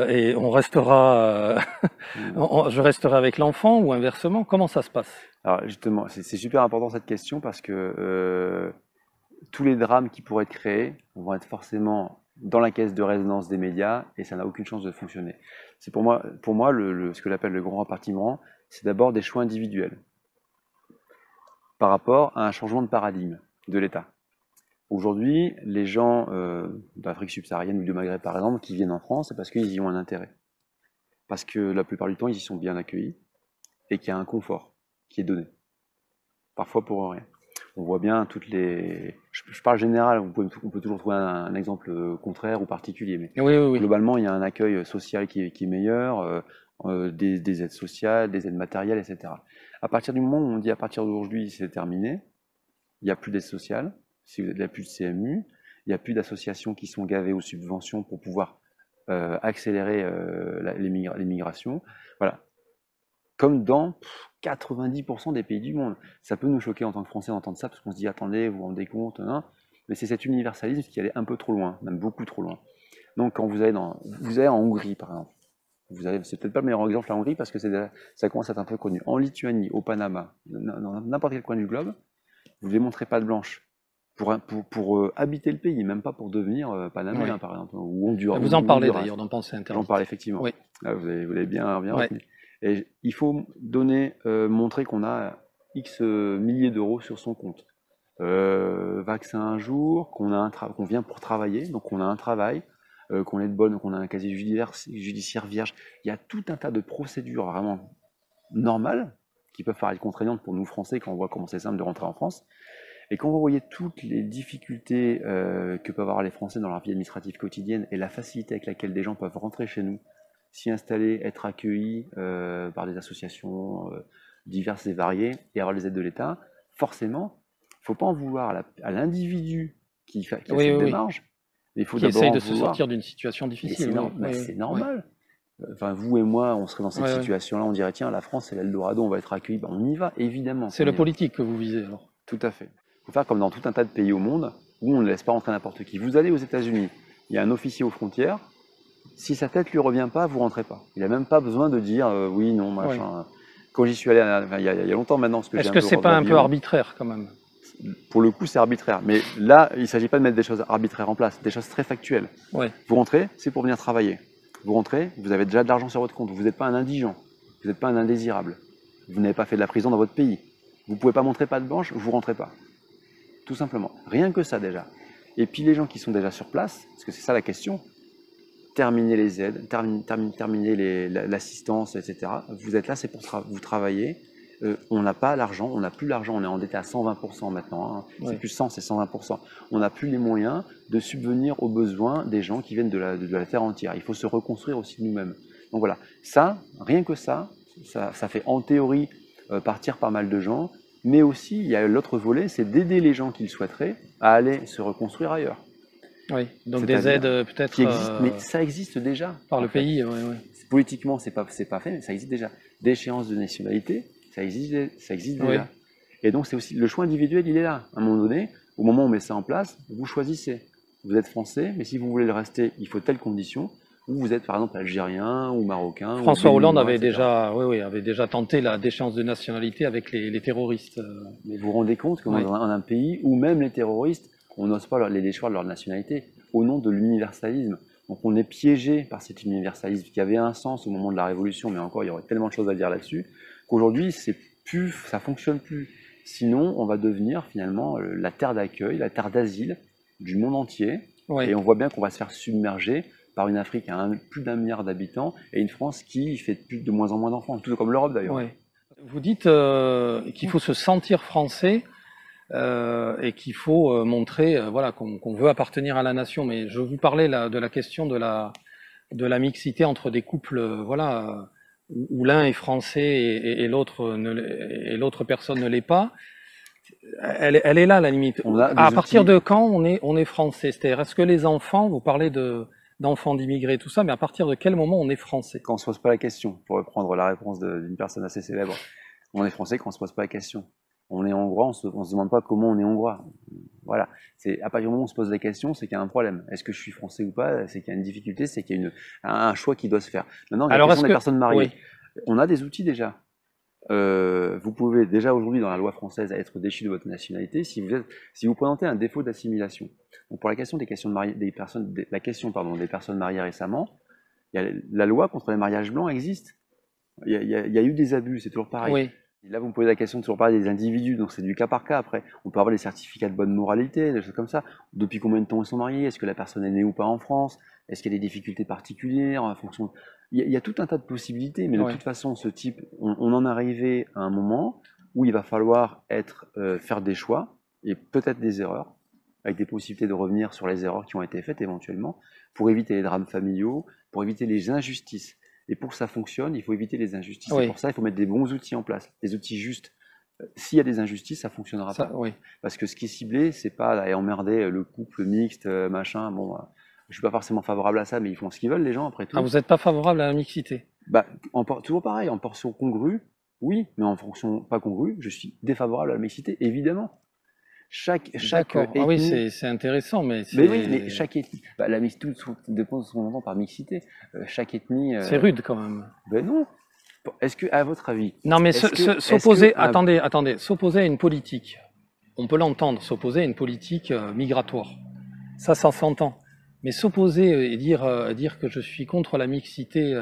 et on restera, Mhm. je resterai avec l'enfant ou inversement. Comment ça se passe? Alors justement, c'est super important cette question parce que tous les drames qui pourraient être créés vont être forcément dans la caisse de résonance des médias et ça n'a aucune chance de fonctionner. C'est pour moi ce que j'appelle le grand rapatriement, c'est d'abord des choix individuels par rapport à un changement de paradigme de l'État. Aujourd'hui, les gens d'Afrique subsaharienne ou du Maghreb, par exemple, qui viennent en France, c'est parce qu'ils y ont un intérêt. Parce que la plupart du temps, ils y sont bien accueillis et qu'il y a un confort qui est donné. Parfois pour rien. On voit bien toutes les... Je parle général, on peut toujours trouver un exemple contraire ou particulier, mais Oui, oui, oui. globalement, il y a un accueil social qui est meilleur, des aides sociales, des aides matérielles, etc. À partir du moment où on dit à partir d'aujourd'hui, c'est terminé, il n'y a plus d'aide sociale, il n'y a plus de CMU, il n'y a plus d'associations qui sont gavées aux subventions pour pouvoir accélérer l'immigration. Voilà. Comme dans 90% des pays du monde. Ça peut nous choquer en tant que Français d'entendre ça, parce qu'on se dit, attendez, vous vous rendez compte, hein, mais c'est cet universalisme qui allait un peu trop loin, même beaucoup trop loin. Donc quand vous allez en Hongrie, par exemple, c'est peut-être pas le meilleur exemple la Hongrie, parce que ça commence à être un peu connu. En Lituanie, au Panama, dans n'importe quel coin du globe, vous ne démontrez pas de blanche pour habiter le pays, même pas pour devenir panaméen, Oui. par exemple, ou Honduras. Vous en parlez Honduras. d'ailleurs dans Pensée J'en interdite. parle effectivement. Oui. Là, vous l'avez bien Ouais. retenu. Et il faut montrer qu'on a X milliers d'euros sur son compte. Vaccin un jour, qu'on vient pour travailler, donc on a un travail, qu'on est de bonne, qu'on a un casier judiciaire vierge. Il y a tout un tas de procédures vraiment normales qui peuvent paraître contraignantes pour nous Français quand on voit comment c'est simple de rentrer en France. Et quand vous voyez toutes les difficultés que peuvent avoir les Français dans leur vie administrative quotidienne et la facilité avec laquelle des gens peuvent rentrer chez nous, s'y installer, être accueillis par des associations diverses et variées et avoir les aides de l'État, forcément, il ne faut pas en vouloir à l'individu qui a Oui, cette oui, oui. démarche, mais il faut Qui d'abord essaye en de se vouloir. sortir d'une situation Mais difficile. Oui, oui, c'est oui. normal. Enfin, vous et moi, on serait dans cette Oui, oui. situation-là, on dirait tiens, la France, c'est l'Eldorado, on va être accueillis. Ben, on y va, évidemment C'est qu'on le y va. politique que vous visez alors. Tout à fait. Il faut faire comme dans tout un tas de pays au monde où on ne laisse pas entrer n'importe qui. Vous allez aux États-Unis, il y a un officier aux frontières. Si sa tête lui revient pas, vous rentrez pas. Il n'a même pas besoin de dire oui, non, Oui. machin. Quand j'y suis allé, il y a longtemps maintenant, parce que j'ai Est-ce un que peu c'est pas un peu bavillon. arbitraire quand même? Pour le coup, c'est arbitraire. Mais là, il ne s'agit pas de mettre des choses arbitraires en place, des choses très factuelles. Oui. Vous rentrez, c'est pour venir travailler. Vous rentrez, vous avez déjà de l'argent sur votre compte. Vous n'êtes pas un indigent. Vous n'êtes pas un indésirable. Vous n'avez pas fait de la prison dans votre pays. Vous ne pouvez pas montrer patte blanche, vous rentrez pas. Tout simplement. Rien que ça déjà. Et puis les gens qui sont déjà sur place, parce que c'est ça la question, terminer les aides, terminer l'assistance, etc. Vous êtes là, c'est pour vous travailler. On n'a pas l'argent, on n'a plus l'argent, on est endetté à 120% maintenant. Hein. Oui. C'est plus 100, c'est 120%. On n'a plus les moyens de subvenir aux besoins des gens qui viennent de la terre entière. Il faut se reconstruire aussi nous-mêmes. Donc voilà, ça, rien que ça fait en théorie partir pas mal de gens. Mais aussi, il y a l'autre volet, c'est d'aider les gens qui le souhaiteraient à aller se reconstruire ailleurs. Oui. Donc des aides peut-être Qui existent, mais ça existe déjà. par le pays. Oui, oui. Politiquement, c'est pas fait, mais ça existe déjà. D'échéance de nationalité, ça existe déjà. Oui. Et donc, c'est aussi le choix individuel, il est là. À un moment donné, au moment où on met ça en place, vous choisissez. Vous êtes français, mais si vous voulez le rester, il faut telle condition. Ou vous êtes par exemple algérien ou marocain. François ou Hollande béninois, avait etc. avait déjà tenté la déchéance de nationalité avec les terroristes. Mais vous vous rendez compte qu'on Oui. est dans un pays où même les terroristes, on n'ose pas les déchoir de leur nationalité au nom de l'universalisme. Donc on est piégé par cet universalisme qui avait un sens au moment de la Révolution, mais encore il y aurait tellement de choses à dire là-dessus, qu'aujourd'hui ça fonctionne plus. Sinon, on va devenir finalement la terre d'accueil, la terre d'asile du monde entier. Oui. Et on voit bien qu'on va se faire submerger par une Afrique à plus d'1 milliard d'habitants et une France qui fait de moins en moins d'enfants, tout comme l'Europe d'ailleurs. Oui. Vous dites qu'il faut se sentir français et qu'il faut montrer voilà, qu'on veut appartenir à la nation. Mais je vous parlais là, de la question de la mixité entre des couples voilà, où l'un est français et l'autre personne ne l'est pas. elle est là la limite. On a À des partir outils. de quand on est français? C'est-à-dire, est-ce que les enfants, vous parlez d'enfants d'immigrés, tout ça, mais à partir de quel moment on est français? Quand on se pose pas la question, pour reprendre la réponse d'une personne assez célèbre, on est français quand on se pose pas la question. On est hongrois, on se demande pas comment on est hongrois. Voilà. C'est à partir du moment où on se pose la question, c'est qu'il y a un problème. Est-ce que je suis français ou pas? C'est qu'il y a une difficulté, c'est qu'il y a un choix qui doit se faire. Maintenant, la Alors, question est-ce des que, personnes mariées. oui, On a des outils déjà. Vous pouvez déjà aujourd'hui dans la loi française être déchu de votre nationalité si vous présentez un défaut d'assimilation. Donc pour la question des personnes mariées récemment, la loi contre les mariages blancs existe. Il y a eu des abus, c'est toujours pareil. oui, Et là, vous me posez la question toujours pareil des individus, donc c'est du cas par cas. Après, on peut avoir des certificats de bonne moralité, des choses comme ça. Depuis combien de temps ils sont mariés? Est-ce que la personne est née ou pas en France? Est-ce qu'il y a des difficultés particulières en fonction il y a tout un tas de possibilités, mais de oui. toute façon, ce type, on en est arrivé à un moment où il va falloir faire des choix et peut-être des erreurs, avec des possibilités de revenir sur les erreurs qui ont été faites éventuellement, pour éviter les drames familiaux, pour éviter les injustices. Et pour que ça fonctionne, il faut éviter les injustices. Oui. Et pour ça, il faut mettre des bons outils en place, des outils justes. S'il y a des injustices, ça fonctionnera Ça, pas. oui. Parce que ce qui est ciblé, c'est pas aller emmerder le couple mixte, machin. Bon, je suis pas forcément favorable à ça, mais ils font ce qu'ils veulent, les gens, après tout. Ah, vous n'êtes pas favorable à la mixité? Bah, toujours pareil, en portion congrue, oui, mais en fonction pas congrue, je suis défavorable à la mixité, évidemment. Chaque D'accord. Ah oui, ethnie. c'est intéressant, mais Mais oui, mais c'est chaque ethnie. Bah, la mixité, tout dépend de ce qu'on entend par mixité. Chaque ethnie. c'est rude quand même. Ben non. Est-ce que, à votre avis, Non, mais s'opposer, attendez, s'opposer à une politique, on peut l'entendre, s'opposer à une politique migratoire. Ça s'entend. Mais s'opposer et dire que je suis contre la mixité,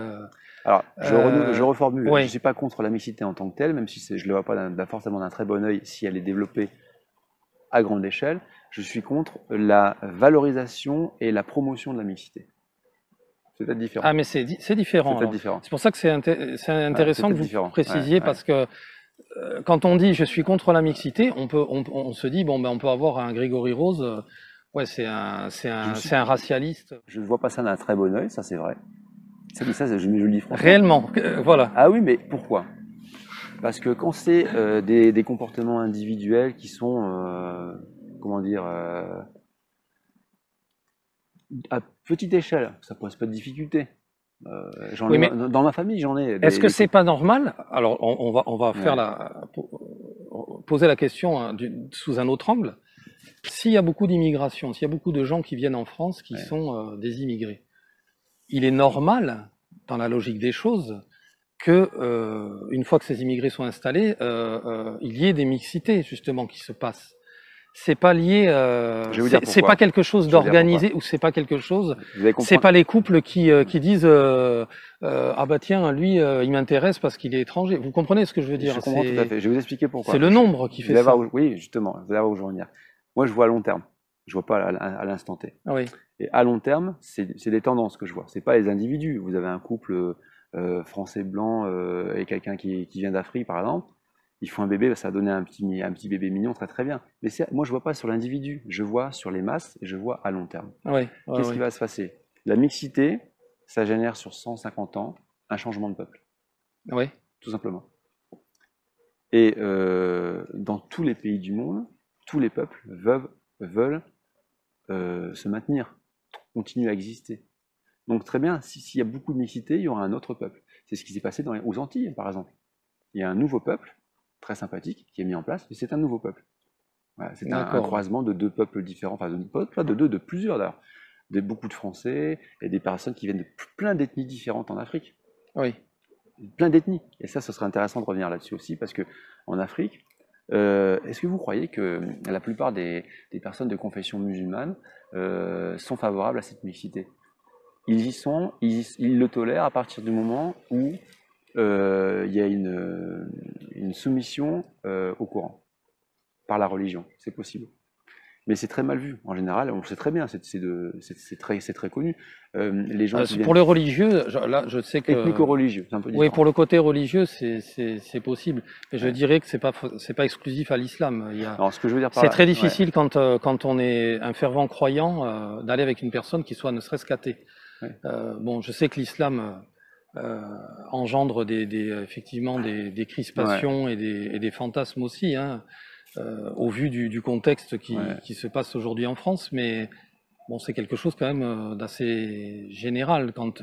alors, je reformule. Je oui, ne suis pas contre la mixité en tant que telle, même si je ne le vois pas forcément d'un très bon œil si elle est développée à grande échelle. Je suis contre la valorisation et la promotion de la mixité. C'est peut-être différent. ah mais c'est différent. C'est peut-être Alors. différent. C'est pour ça que c'est intéressant que vous différent. précisiez Ouais. parce que quand on dit je suis contre la mixité, on se dit bon ben on peut avoir un Grégory Rose, ouais c'est un racialiste. Je ne vois pas ça d'un très bon œil, ça c'est vrai. Ça, je le dis franchement. Réellement, voilà. Ah oui, mais pourquoi? Parce que quand c'est des comportements individuels qui sont, comment dire, à petite échelle, ça pose pas de difficulté. Oui, mais Dans ma famille, j'en ai. est-ce que c'est pas normal? Alors on va faire Ouais. poser la question hein, sous un autre angle. S'il y a beaucoup d'immigration, s'il y a beaucoup de gens qui viennent en France qui Ouais. sont des immigrés, il est normal, dans la logique des choses, que une fois que ces immigrés sont installés, il y ait des mixités justement qui se passent. C'est pas lié, Je vais vous dire c'est pourquoi. pas quelque chose Je vais vous dire d'organisé ou c'est pas quelque chose. Vous allez C'est comprendre. pas les couples qui disent ah bah tiens lui il m'intéresse parce qu'il est étranger. Vous comprenez ce que je veux dire? Je comprends tout à fait. Je vais vous expliquer pourquoi. C'est le nombre qui fait ça. Oui, justement, vous allez voir où je veux en venir. Moi, je vois à long terme. Je vois pas à l'instant T. Oui, Et à long terme, c'est des tendances que je vois. C'est pas les individus. Vous avez un couple français blanc et quelqu'un qui vient d'Afrique, par exemple. Ils font un bébé, ça va donner un petit bébé mignon, très très bien. Mais moi, je vois pas sur l'individu. Je vois sur les masses et je vois à long terme. oui, Qu'est-ce qui va se passer? La mixité, ça génère sur 150 ans un changement de peuple, oui. tout simplement. Et dans tous les pays du monde, tous les peuples veulent se maintenir, continuer à exister. Donc très bien, s'il y a beaucoup de mixité, il y aura un autre peuple. C'est ce qui s'est passé aux Antilles, par exemple. Il y a un nouveau peuple, très sympathique, qui est mis en place, et c'est un nouveau peuple. Voilà, c'est un croisement de deux peuples différents, enfin pas de deux, de plusieurs d'ailleurs. Beaucoup de Français et des personnes qui viennent de plein d'ethnies différentes en Afrique. Oui. Plein d'ethnies. Et ça, ce serait intéressant de revenir là-dessus aussi, parce que en Afrique, est-ce que vous croyez que la plupart des personnes de confession musulmane sont favorables à cette mixité? Ils y sont, ils le tolèrent à partir du moment où il y a une soumission au Coran par la religion. C'est possible. Mais c'est très mal vu. En général, on le sait très bien, c'est très connu. Les gens qui Pour les religieux, là, je sais que ethnico-religieux, c'est un peu différent. oui, pour le côté religieux, c'est possible. Mais je dirais que c'est pas exclusif à l'islam. Alors, ce que je veux dire par C'est là, très difficile quand on est un fervent croyant d'aller avec une personne qui soit ne serait-ce qu'athée. Ouais. Bon, je sais que l'islam engendre effectivement des crispations et des fantasmes aussi. Hein. au vu du contexte Ouais. qui se passe aujourd'hui en France, mais bon, c'est quelque chose quand même d'assez général. Quand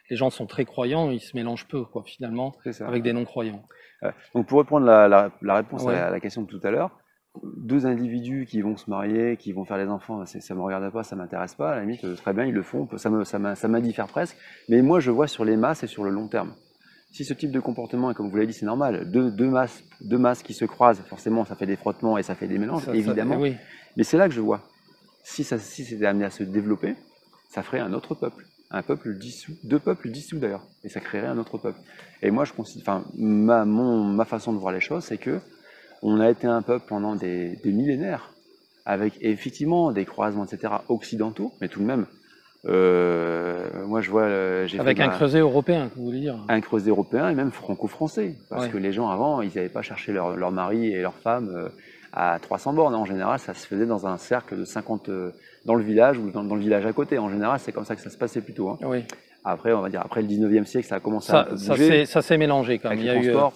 les gens sont très croyants, ils se mélangent peu, quoi, finalement, C'est ça. avec des non-croyants. Donc pour reprendre la réponse Ouais, à la question de tout à l'heure, deux individus qui vont se marier, qui vont faire des enfants, ça me regarde pas, ça m'intéresse pas. À la limite, très bien, ils le font, ça m'indiffère presque. Mais moi, je vois sur les masses et sur le long terme. Si ce type de comportement, et comme vous l'avez dit, c'est normal, deux masses qui se croisent, forcément, ça fait des frottements et ça fait des mélanges, évidemment. oui, Mais c'est là que je vois. Si c'était amené à se développer, ça ferait un autre peuple. Un peuple dissous, deux peuples dissous d'ailleurs. Et ça créerait un autre peuple. Et moi, je considère, enfin, ma façon de voir les choses, c'est que on a été un peuple pendant des millénaires, avec effectivement des croisements, etc., occidentaux, mais tout de même, moi je vois, j'ai fait avec un creuset européen, que vous voulez dire. un creuset européen et même franco-français, parce Ouais. que les gens avant, ils n'avaient pas cherché leur mari et leur femme à 300 bornes. En général, ça se faisait dans un cercle de 50 dans le village ou dans le village à côté. En général, c'est comme ça que ça se passait plutôt, hein. Oui. Après, on va dire, après le 19e siècle, ça a commencé à un peu Ça bouger s'est mélangé quand même. avec le transport.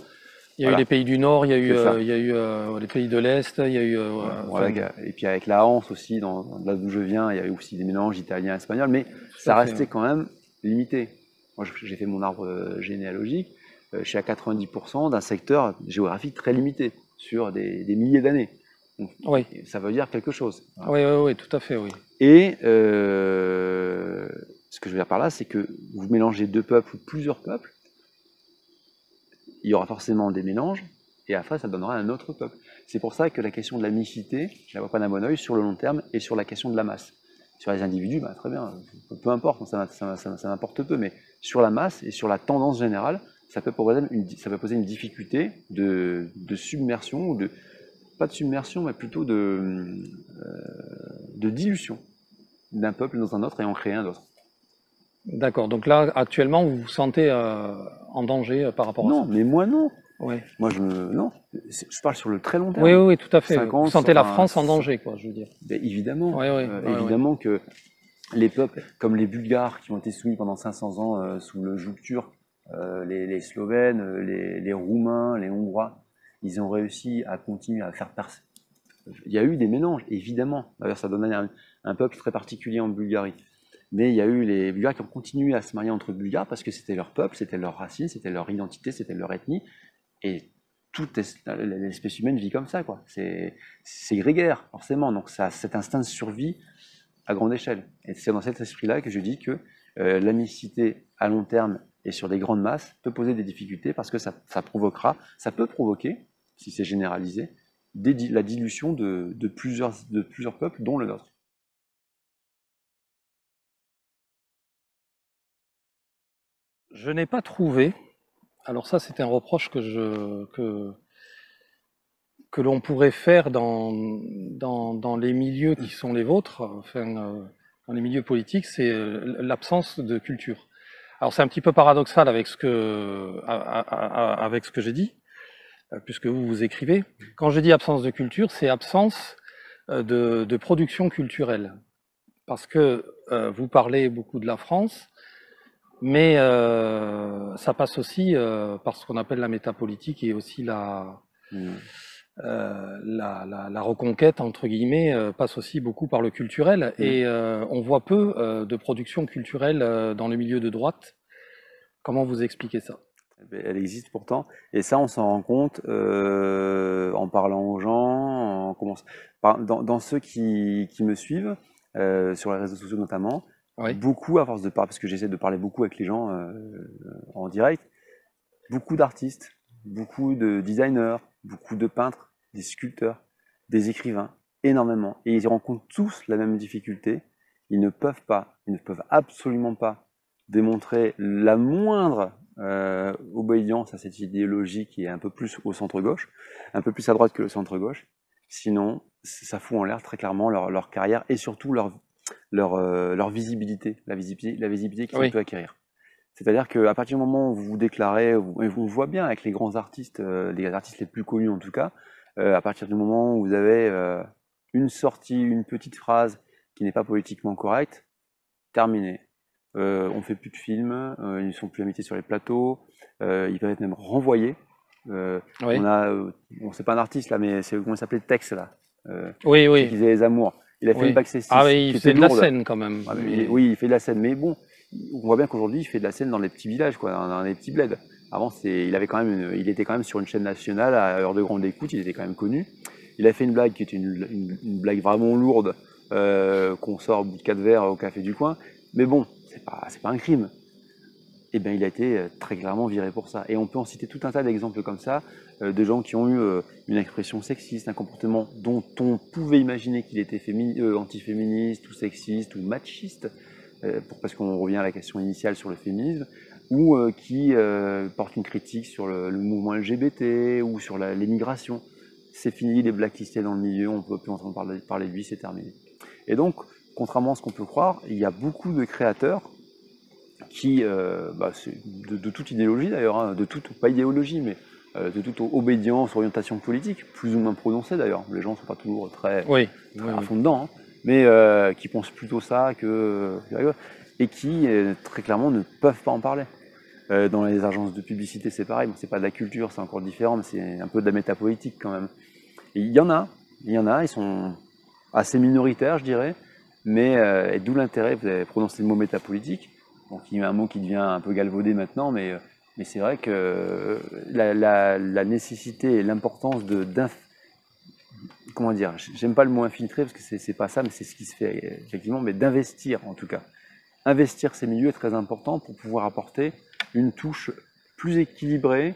Il y a eu Voilà, les pays du Nord, c'est ça. il y a eu les pays de l'Est, il y a eu, Ouais, bon, enfin, et puis avec la Hanse aussi, là d'où je viens, il y avait aussi des mélanges italien, espagnol, mais tout ça à fait. restait Ouais. quand même limité. Moi, j'ai fait mon arbre généalogique, je suis à 90% d'un secteur géographique très limité, sur des milliers d'années. Donc, Oui, ça veut dire quelque chose. Voilà. oui, oui, oui, tout à fait, oui. Et ce que je veux dire par là, c'est que vous mélangez deux peuples ou plusieurs peuples, il y aura forcément des mélanges, et après, ça donnera un autre peuple. C'est pour ça que la question de la mixité, je la vois pas d'un bon oeil sur le long terme et sur la question de la masse. Sur les individus, bah, très bien, peu importe, ça m'importe peu, mais sur la masse et sur la tendance générale, ça peut poser une difficulté de submersion, ou pas de submersion, mais plutôt de dilution d'un peuple dans un autre et en créer un autre. D'accord. Donc là, actuellement, vous vous sentez en danger par rapport à Non, ça. mais moi non. Oui. Moi, non, je parle sur le très long Oui, terme. oui, oui, tout à fait. Vous 50, sentez la enfin, France en danger, quoi, je veux dire. ben, évidemment, Oui, oui, oui, oui. évidemment que les peuples comme les Bulgares qui ont été soumis pendant 500 ans sous le joug turc, les Slovènes, les Roumains, les Hongrois, ils ont réussi à continuer à faire passer. Il y a eu des mélanges, évidemment. D'ailleurs, ça donnait un peuple très particulier en Bulgarie. Mais il y a eu les Bulgares qui ont continué à se marier entre Bulgares parce que c'était leur peuple, c'était leur racine, c'était leur identité, c'était leur ethnie. Et toute l'espèce humaine vit comme ça, quoi. C'est grégaire, forcément. Donc, ça, cet instinct de survie à grande échelle. Et c'est dans cet esprit-là que je dis que la mixité à long terme et sur des grandes masses peut poser des difficultés parce que ça peut provoquer, si c'est généralisé, la dilution de plusieurs peuples, dont le nôtre. Je n'ai pas trouvé. Alors ça, c'est un reproche que l'on pourrait faire dans les milieux qui sont les vôtres, enfin, dans les milieux politiques, c'est l'absence de culture. Alors c'est un petit peu paradoxal avec ce que j'ai dit, puisque vous écrivez. Quand je dis absence de culture, c'est absence de production culturelle. Parce que vous parlez beaucoup de la France, mais ça passe aussi par ce qu'on appelle la métapolitique et aussi Mmh. la reconquête, entre guillemets, passe aussi beaucoup par le culturel. Mmh. Et on voit peu de production culturelle dans le milieu de droite. Comment vous expliquez ça? Elle existe pourtant, et ça on s'en rend compte en parlant aux gens, dans ceux qui me suivent, sur les réseaux sociaux notamment, Oui, beaucoup à force de parler, parce que j'essaie de parler beaucoup avec les gens en direct, beaucoup d'artistes, beaucoup de designers, beaucoup de peintres, des sculpteurs, des écrivains, énormément, et ils rencontrent tous la même difficulté, ils ne peuvent absolument pas démontrer la moindre obéissance à cette idéologie qui est un peu plus au centre-gauche, un peu plus à droite que le centre-gauche. Sinon, ça fout en l'air très clairement leur carrière et surtout leur visibilité, la visibilité qu'ils oui, peuvent acquérir. C'est-à-dire qu'à partir du moment où vous vous déclarez, et vous le voit bien avec les grands artistes, les artistes les plus connus en tout cas, à partir du moment où vous avez une sortie, une petite phrase qui n'est pas politiquement correcte, terminé. On fait plus de films, ils ne sont plus invités sur les plateaux, ils peuvent être même renvoyés. Oui, On a, bon, c'est pas un artiste là, mais c'est comment il s'appelait, Tex là, oui, celui oui, qui faisait les amours. Il a fait une oui. bac Ah C6 oui, il qui était faisait de la lourde. scène quand même. Ouais, Mais... oui, il fait de la scène, mais bon, on voit bien qu'aujourd'hui, il fait de la scène dans les petits villages, quoi, dans les petits bleds. Avant, il avait quand même il était quand même sur une chaîne nationale à heure de grande écoute, il était quand même connu. Il a fait une blague qui était une blague vraiment lourde, qu'on sort au bout de 4 verres au café du coin. Mais bon, c'est pas un crime. Et bien, il a été très clairement viré pour ça. Et on peut en citer tout un tas d'exemples comme ça, de gens qui ont eu une expression sexiste, un comportement dont on pouvait imaginer qu'il était antiféministe ou sexiste ou machiste, parce qu'on revient à la question initiale sur le féminisme, ou qui porte une critique sur le mouvement LGBT ou sur l'émigration. C'est fini, il est blacklisté dans le milieu, on ne peut plus entendre parler de lui, c'est terminé. Et donc, contrairement à ce qu'on peut croire, il y a beaucoup de créateurs qui, de toute idéologie d'ailleurs, hein, de toute, pas idéologie, mais de toute obédience, orientation politique, plus ou moins prononcée d'ailleurs. Les gens ne sont pas toujours Oui, très oui, à oui. fond dedans, hein, mais qui pensent plutôt ça et qui très clairement ne peuvent pas en parler. Dans les agences de publicité, c'est pareil. Bon, c'est pas de la culture, c'est encore différent, mais c'est un peu de la métapolitique quand même. Et ils sont assez minoritaires, je dirais, mais et d'où l'intérêt, vous avez prononcé le mot métapolitique, donc il y a un mot qui devient un peu galvaudé maintenant, mais c'est vrai que la nécessité et l'importance comment dire, j'aime pas le mot infiltrer parce que c'est pas ça, mais c'est ce qui se fait effectivement, mais d'investir en tout cas. Investir ces milieux est très important pour pouvoir apporter une touche plus équilibrée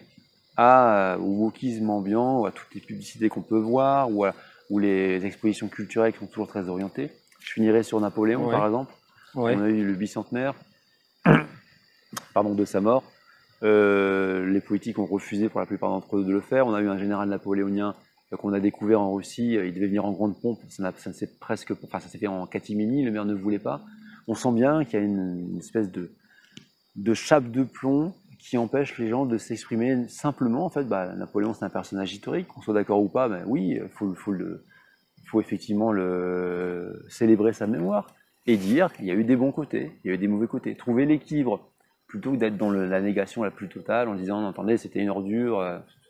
au wokisme ambiant, ou à toutes les publicités qu'on peut voir, ou les expositions culturelles qui sont toujours très orientées. Je finirai sur Napoléon, Oui, par exemple. oui, On a eu le bicentenaire, pardon, de sa mort. Les politiques ont refusé pour la plupart d'entre eux de le faire. On a eu un général napoléonien qu'on a découvert en Russie. Il devait venir en grande pompe. Ça s'est ça s'est fait en catimini. Le maire ne voulait pas. On sent bien qu'il y a une espèce de chape de plomb qui empêche les gens de s'exprimer simplement. En fait, Napoléon, c'est un personnage historique, qu'on soit d'accord ou pas, oui, faut effectivement célébrer sa mémoire et dire qu'il y a eu des bons côtés, il y a eu des mauvais côtés. Trouver l'équilibre, plutôt que d'être dans la négation la plus totale en disant, entendez, c'était une ordure,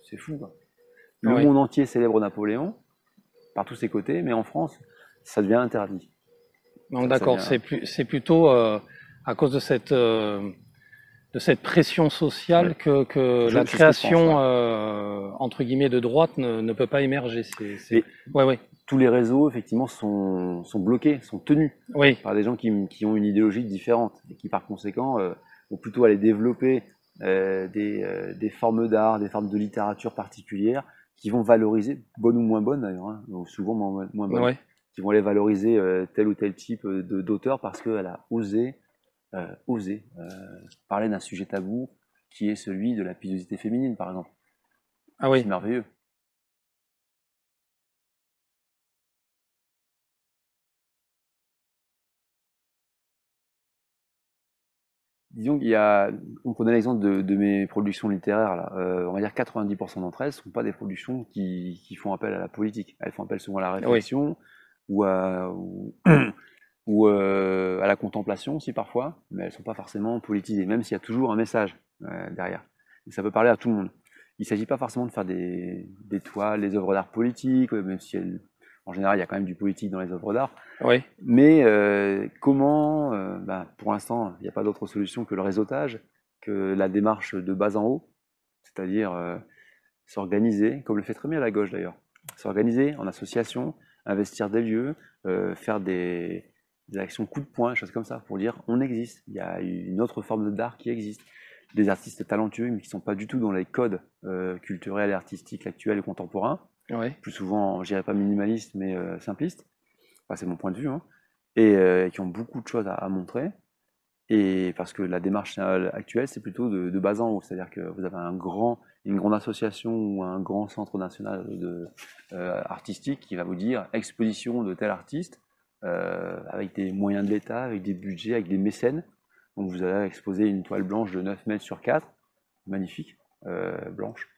c'est fou, quoi. Le oui. monde entier célèbre Napoléon, par tous ses côtés, mais en France, ça devient interdit. Donc Ça d'accord, devient... c'est plutôt à cause de cette pression sociale Ouais. que la C'est ce que je pense, ouais. création entre guillemets de droite ne peut pas émerger. Et Ouais, ouais, tous les réseaux, effectivement, sont bloqués, sont tenus oui, par des gens qui ont une idéologie différente et qui, par conséquent, vont plutôt aller développer des formes d'art, des formes de littérature particulières qui vont valoriser, bonnes ou moins bonnes d'ailleurs, hein, ou souvent moins bonnes, ouais. qui vont aller valoriser tel ou tel type d'auteur parce qu'elle a osé parler d'un sujet tabou qui est celui de la pilosité féminine, par exemple. Ah C'est oui, merveilleux. Disons qu'il y a, on prenait l'exemple de mes productions littéraires, là. On va dire 90% d'entre elles ne sont pas des productions qui font appel à la politique. Elles font appel souvent à la oui, réflexion ou ou à la contemplation aussi parfois, mais elles ne sont pas forcément politisées, même s'il y a toujours un message derrière. Et ça peut parler à tout le monde. Il ne s'agit pas forcément de faire des toiles, des œuvres d'art politiques, même si en général il y a quand même du politique dans les œuvres d'art, oui, mais comment, pour l'instant, il n'y a pas d'autre solution que le réseautage, que la démarche de bas en haut, c'est-à-dire s'organiser, comme le fait très bien la gauche d'ailleurs, s'organiser en association, investir des lieux, faire des actions coup de poing, choses comme ça, pour dire on existe, il y a une autre forme d'art qui existe. Des artistes talentueux, mais qui ne sont pas du tout dans les codes culturels et artistiques actuels et contemporains, oui. plus souvent, je dirais pas minimaliste, mais simpliste. Enfin, c'est mon point de vue, hein, qui ont beaucoup de choses à montrer. Et parce que la démarche actuelle, c'est plutôt de bas en haut, c'est-à-dire que vous avez une grande association ou un grand centre national artistique qui va vous dire exposition de tel artiste, avec des moyens de l'État, avec des budgets, avec des mécènes. Donc vous allez exposer une toile blanche de 9 mètres sur 4, magnifique, blanche,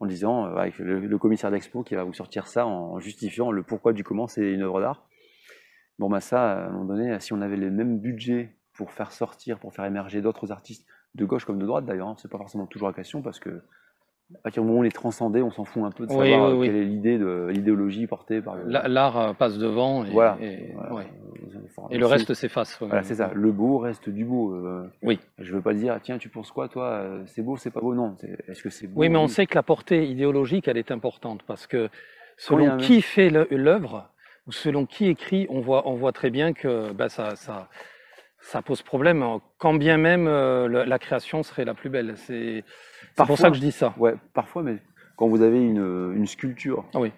en disant, avec le commissaire d'expo qui va vous sortir ça en justifiant le pourquoi du comment c'est une œuvre d'art. Bon, ça, à un moment donné, si on avait les mêmes budgets pour faire sortir, pour faire émerger d'autres artistes, de gauche comme de droite d'ailleurs, hein, c'est pas forcément toujours la question parce que À partir du moment où on est transcendé, on s'en fout un peu de Oui, savoir oui, oui. quelle est l'idéologie portée par le... L'art passe devant Voilà. ouais. Enfin, Et le reste s'efface. voilà, c'est ça. Le beau reste du beau. Oui. Je veux pas dire, tiens, tu penses quoi, toi? C'est beau, c'est pas beau? Non. Est-ce que c'est Oui, beau? mais on Oui. sait que la portée idéologique, elle est importante parce que Quand il y selon a un qui fait l'œuvre ou selon qui écrit, on voit très bien que ça pose problème, quand bien même la création serait la plus belle. C'est pour ça que parfois, je dis ça. ouais, parfois, mais quand vous avez une sculpture, Oui,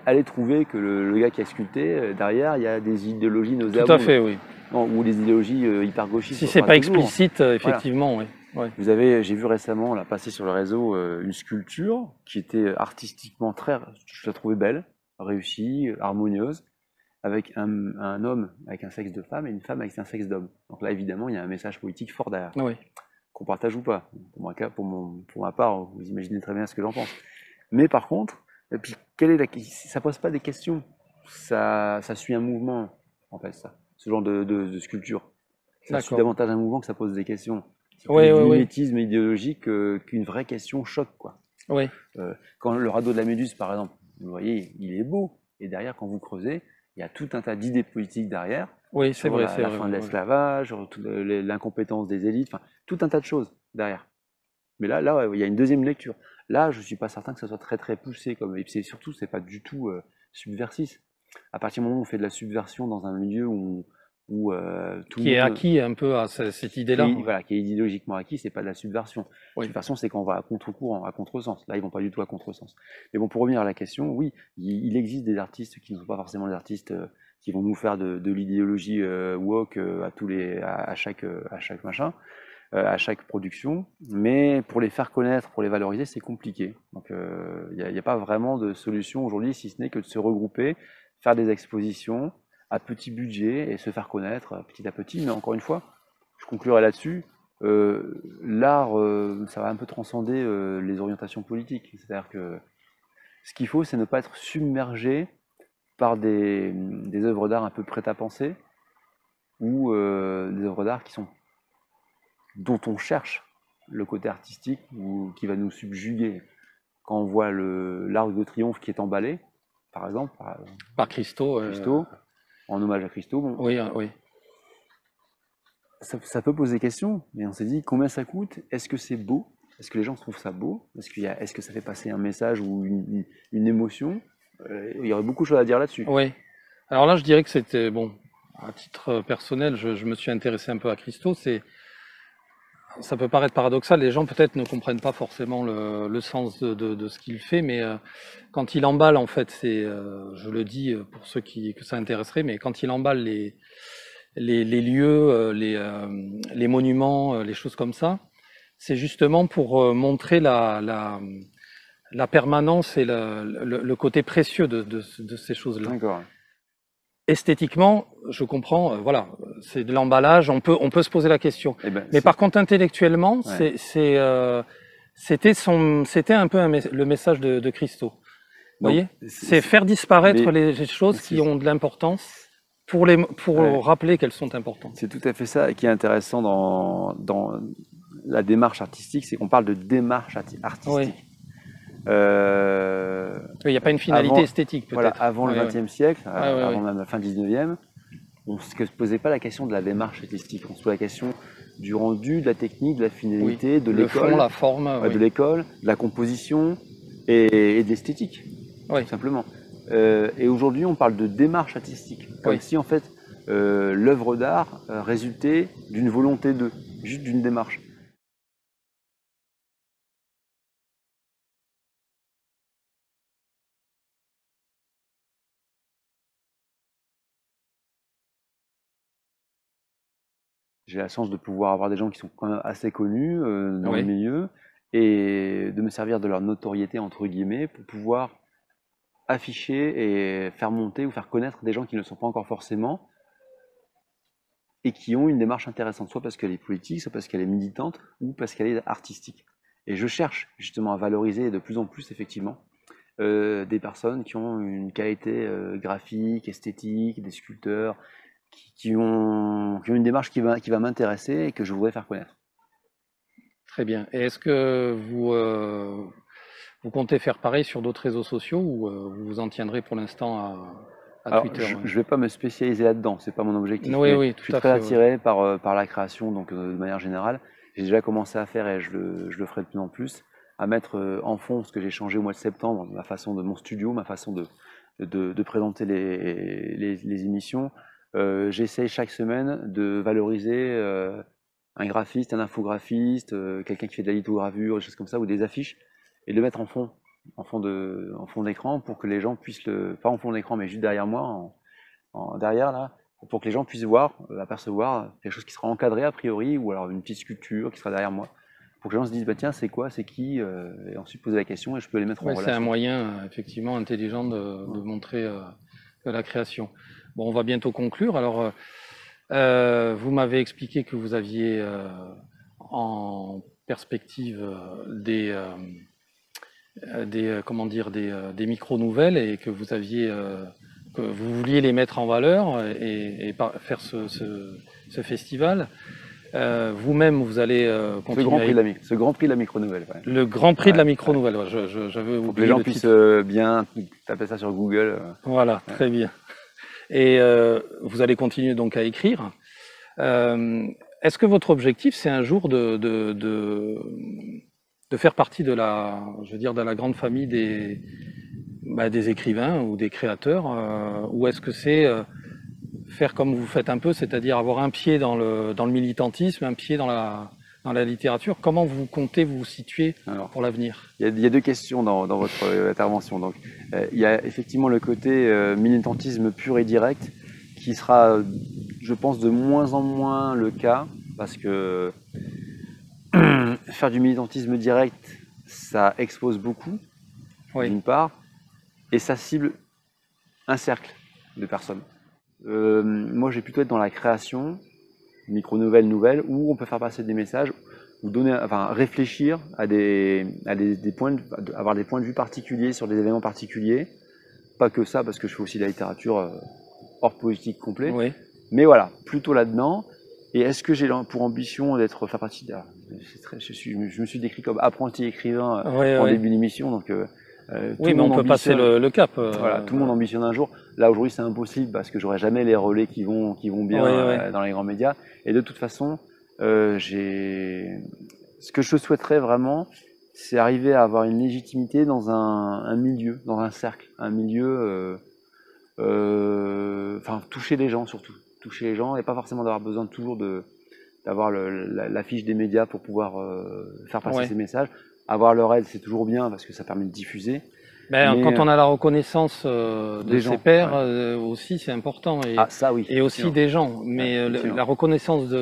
allez trouver que le gars qui a sculpté, derrière, il y a des idéologies tout à nauséabondes. fait, oui. Non, ou des idéologies hyper gauchistes, Si c'est pas pas toujours. explicite, Voilà. effectivement, oui. Ouais. J'ai vu récemment, là, passer sur le réseau, une sculpture qui était artistiquement je la trouvais belle, réussie, harmonieuse, avec un homme avec un sexe de femme et une femme avec un sexe d'homme. Donc là, évidemment, il y a un message politique fort derrière, Oui, qu'on partage ou pas. Pour ma part, vous imaginez très bien ce que j'en pense. Mais par contre, et puis, ça pose pas des questions. Ça suit un mouvement, en fait, ça. Ce genre de sculpture. Ça suit d'accord. davantage un mouvement que ça pose des questions. C'est Oui, plus oui, du oui. mimétisme idéologique qu'une vraie question choc, quoi. Oui, Quand le radeau de la Méduse, par exemple, vous voyez, il est beau. Et derrière, quand vous creusez, il y a tout un tas d'idées politiques derrière, oui, c'est sur vrai, la fin de oui. l'esclavage, sur l'incompétence des élites, enfin, tout un tas de choses derrière. Mais là, ouais, il y a une deuxième lecture. Là, je suis pas certain que ça soit très très poussé, et puis surtout, c'est pas du tout subversif. À partir du moment où on fait de la subversion dans un milieu où tout le Qui est monde acquis un peu à cette idée-là. Oui. voilà, qui est idéologiquement acquis, c'est pas de la subversion. Oui. Subversion, c'est quand on va à contre-courant, à contre-sens. Là, ils vont pas du tout à contre-sens. Mais bon, pour revenir à la question, oui, il existe des artistes qui ne sont pas forcément des artistes qui vont nous faire de l'idéologie woke à chaque machin, à chaque production. Mais pour les faire connaître, pour les valoriser, c'est compliqué. Donc, il n'y a pas vraiment de solution aujourd'hui, si ce n'est que de se regrouper, faire des expositions à petit budget et se faire connaître petit à petit. Mais encore une fois, je conclurai là-dessus. L'art, ça va un peu transcender les orientations politiques. C'est-à-dire que ce qu'il faut, c'est ne pas être submergé par des œuvres d'art un peu prêtes à penser ou des œuvres d'art dont on cherche le côté artistique ou qui va nous subjuguer. Quand on voit l'Arc de Triomphe qui est emballé, par exemple, Par Christo. Christo, en hommage à Christo, bon, Oui, oui. ça peut poser question, mais on s'est dit combien ça coûte? Est-ce que c'est beau? Est-ce que les gens trouvent ça beau? Est-ce que ça fait passer un message ou une émotion? Il y aurait beaucoup de choses à dire là-dessus. Oui. Alors là, je dirais que c'était, bon, à titre personnel, je me suis intéressé un peu à Christo. Ça peut paraître paradoxal, les gens peut-être ne comprennent pas forcément le sens de ce qu'il fait, mais quand il emballe, en fait, je le dis pour ceux que ça intéresserait, mais quand il emballe les lieux, les monuments, les choses comme ça, c'est justement pour montrer la permanence et le côté précieux de ces choses-là. D'accord. Esthétiquement, je comprends, voilà, c'est de l'emballage, on peut se poser la question. Eh ben, Mais par contre, intellectuellement, ouais. c'était un peu le message de Christo. Vous Donc, voyez, c'est faire disparaître mais les choses qui ont de l'importance pour rappeler qu'elles sont importantes. c'est tout à fait ça qui est intéressant dans la démarche artistique, c'est qu'on parle de démarche artistique. Oui. Euh, Il n'y a pas une finalité esthétique, peut-être. Voilà, avant le XXe siècle, avant oui. même la fin du XIXe, on ne se posait pas la question de la démarche artistique, on se posait la question du rendu, de la technique, de la finalité, de Le fond, l'école, la forme, de l'école, de la composition et de l'esthétique, oui. tout simplement. Et aujourd'hui, on parle de démarche artistique, comme si en fait l'œuvre d'art résultait d'une volonté juste d'une démarche. J'ai la chance de pouvoir avoir des gens qui sont quand même assez connus dans le milieu et de me servir de leur notoriété entre guillemets pour pouvoir afficher et faire monter ou faire connaître des gens qui ne le sont pas encore forcément et qui ont une démarche intéressante, soit parce qu'elle est politique, soit parce qu'elle est militante ou parce qu'elle est artistique. Et je cherche justement à valoriser de plus en plus effectivement des personnes qui ont une qualité graphique, esthétique, des sculpteurs, qui ont une démarche qui va m'intéresser et que je voudrais faire connaître. Très bien. Et est-ce que vous comptez faire pareil sur d'autres réseaux sociaux ou vous vous en tiendrez pour l'instant à Alors, Twitter? je vais pas me spécialiser là-dedans, c'est pas mon objectif, Oui, mais oui, je tout suis à très fait. Ouais. attiré par la création, donc de manière générale. J'ai déjà commencé à faire et je le ferai de plus en plus, à mettre en fond ce que j'ai changé au mois de septembre, ma façon de mon studio, ma façon de présenter les émissions. J'essaye chaque semaine de valoriser un graphiste, un infographiste, quelqu'un qui fait de la lithogravure, des choses comme ça, ou des affiches, et de le mettre en fond d'écran pour que les gens puissent pas en fond d'écran, mais juste derrière moi, derrière là, pour que les gens puissent voir, apercevoir quelque chose qui sera encadré a priori, ou alors une petite sculpture qui sera derrière moi, pour que les gens se disent, bah tiens, c'est quoi, c'est qui, et ensuite poser la question et je peux les mettre en Ouais, c'est un relation. moyen effectivement intelligent de montrer de la création. Bon, on va bientôt conclure. Alors, vous m'avez expliqué que vous aviez en perspective comment dire, des micro-nouvelles et que vous aviez, que vous vouliez les mettre en valeur et faire ce festival. Vous-même, vous allez continuer à Ce grand prix de la micro-nouvelle. Ouais. le Grand Prix de la Ouais, ouais. micro-nouvelle. Ouais, j'avais Pour que les oublié gens le puissent titre. bien taper ça sur Google. Voilà, Ouais. très bien. Et vous allez continuer donc à écrire. Est-ce que votre objectif, c'est un jour de faire partie de je veux dire, de la grande famille des écrivains ou des créateurs, ou est-ce que c'est faire comme vous faites un peu, c'est-à-dire avoir un pied dans le militantisme, un pied dans la littérature? Comment vous comptez vous situer Alors, pour l'avenir? il y a deux questions dans votre intervention. Donc, il y a effectivement le côté militantisme pur et direct qui sera, je pense, de moins en moins le cas parce que faire du militantisme direct, ça expose beaucoup, Oui, d'une part, et ça cible un cercle de personnes. Moi, j'ai plutôt être dans la création, micro-nouvelles, nouvelles, où on peut faire passer des messages, ou réfléchir à des points, avoir des points de vue particuliers sur des événements particuliers. Pas que ça, parce que je fais aussi de la littérature hors politique complet. oui, Mais voilà, plutôt là-dedans. Et est-ce que j'ai pour ambition faire partie de... Je me suis décrit comme apprenti écrivain oui, en oui. début d'émission, donc tout Oui, le mais on monde peut passer ambitionne. le cap. Voilà, tout le monde ambitionne un jour. Là aujourd'hui c'est impossible parce que j'aurai jamais les relais qui vont bien Oui, oui. dans les grands médias. Et de toute façon, ce que je souhaiterais vraiment, c'est arriver à avoir une légitimité dans un milieu, dans un cercle, un milieu, toucher les gens surtout, toucher les gens et pas forcément d'avoir besoin toujours d'avoir la fiche des médias pour pouvoir faire passer Ouais. ces messages. Avoir leur aide, c'est toujours bien parce que ça permet de diffuser. Ben, Mais quand on a la reconnaissance de des ses gens, pairs ouais. aussi, c'est important. Ah ça oui, Et aussi effectivement. des gens. Ouais, Mais effectivement. la reconnaissance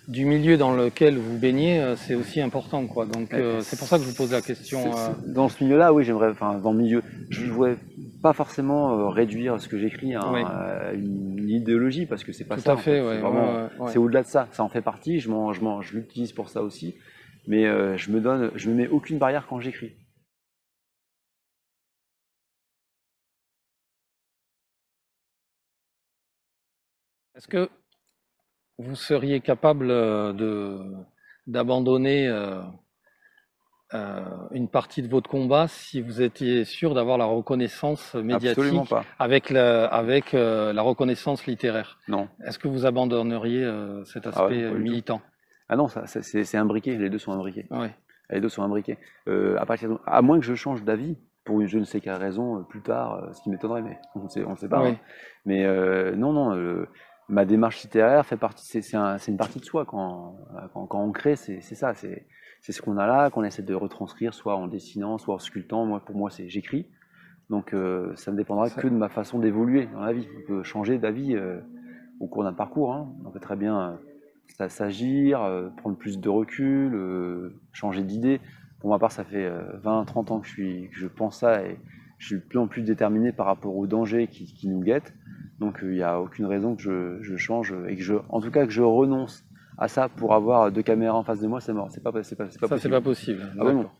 du milieu dans lequel vous baignez, c'est aussi important, quoi. Donc, c'est pour ça que je vous pose la question. Dans ce milieu-là, oui, j'aimerais, enfin, dans le milieu, je ne voudrais pas forcément réduire ce que j'écris Oui, à une idéologie, parce que c'est pas tout ça, à en fait. fait, C'est ouais, vraiment, ouais, ouais, c'est ouais. au-delà de ça. Ça en fait partie, je l'utilise pour ça aussi, mais je me mets aucune barrière quand j'écris. Est-ce que vous seriez capable d'abandonner une partie de votre combat si vous étiez sûr d'avoir la reconnaissance Absolument médiatique pas. avec la reconnaissance littéraire? Non. Est-ce que vous abandonneriez cet Ah ouais, non, aspect pas du tout. militant? Ah non, ça, c'est imbriqué, les deux sont imbriqués. Ouais. Les deux sont imbriqués. À moins que je change d'avis, pour une je ne sais quelle raison, plus tard, ce qui m'étonnerait, mais on ne sait pas. Oui, Hein. Mais non, non, ma démarche littéraire fait partie, c'est une partie de soi. Quand on crée, c'est ça, c'est ce qu'on a là, qu'on essaie de retranscrire, soit en dessinant, soit en sculptant. Moi, pour moi, c'est j'écris. Donc ça ne dépendra ça- que de ma façon d'évoluer dans la vie. On peut changer d'avis au cours d'un parcours. Hein. On peut très bien s'agir, prendre plus de recul, changer d'idée. Pour ma part, ça fait 20-30 ans que je pense ça et je suis de plus en plus déterminé par rapport aux dangers qui nous guettent. Donc il n'y a aucune raison que je change et en tout cas que je renonce à ça pour avoir deux caméras en face de moi, c'est mort. C'est pas ça, c'est possible. pas possible. Ah ben non. D'accord.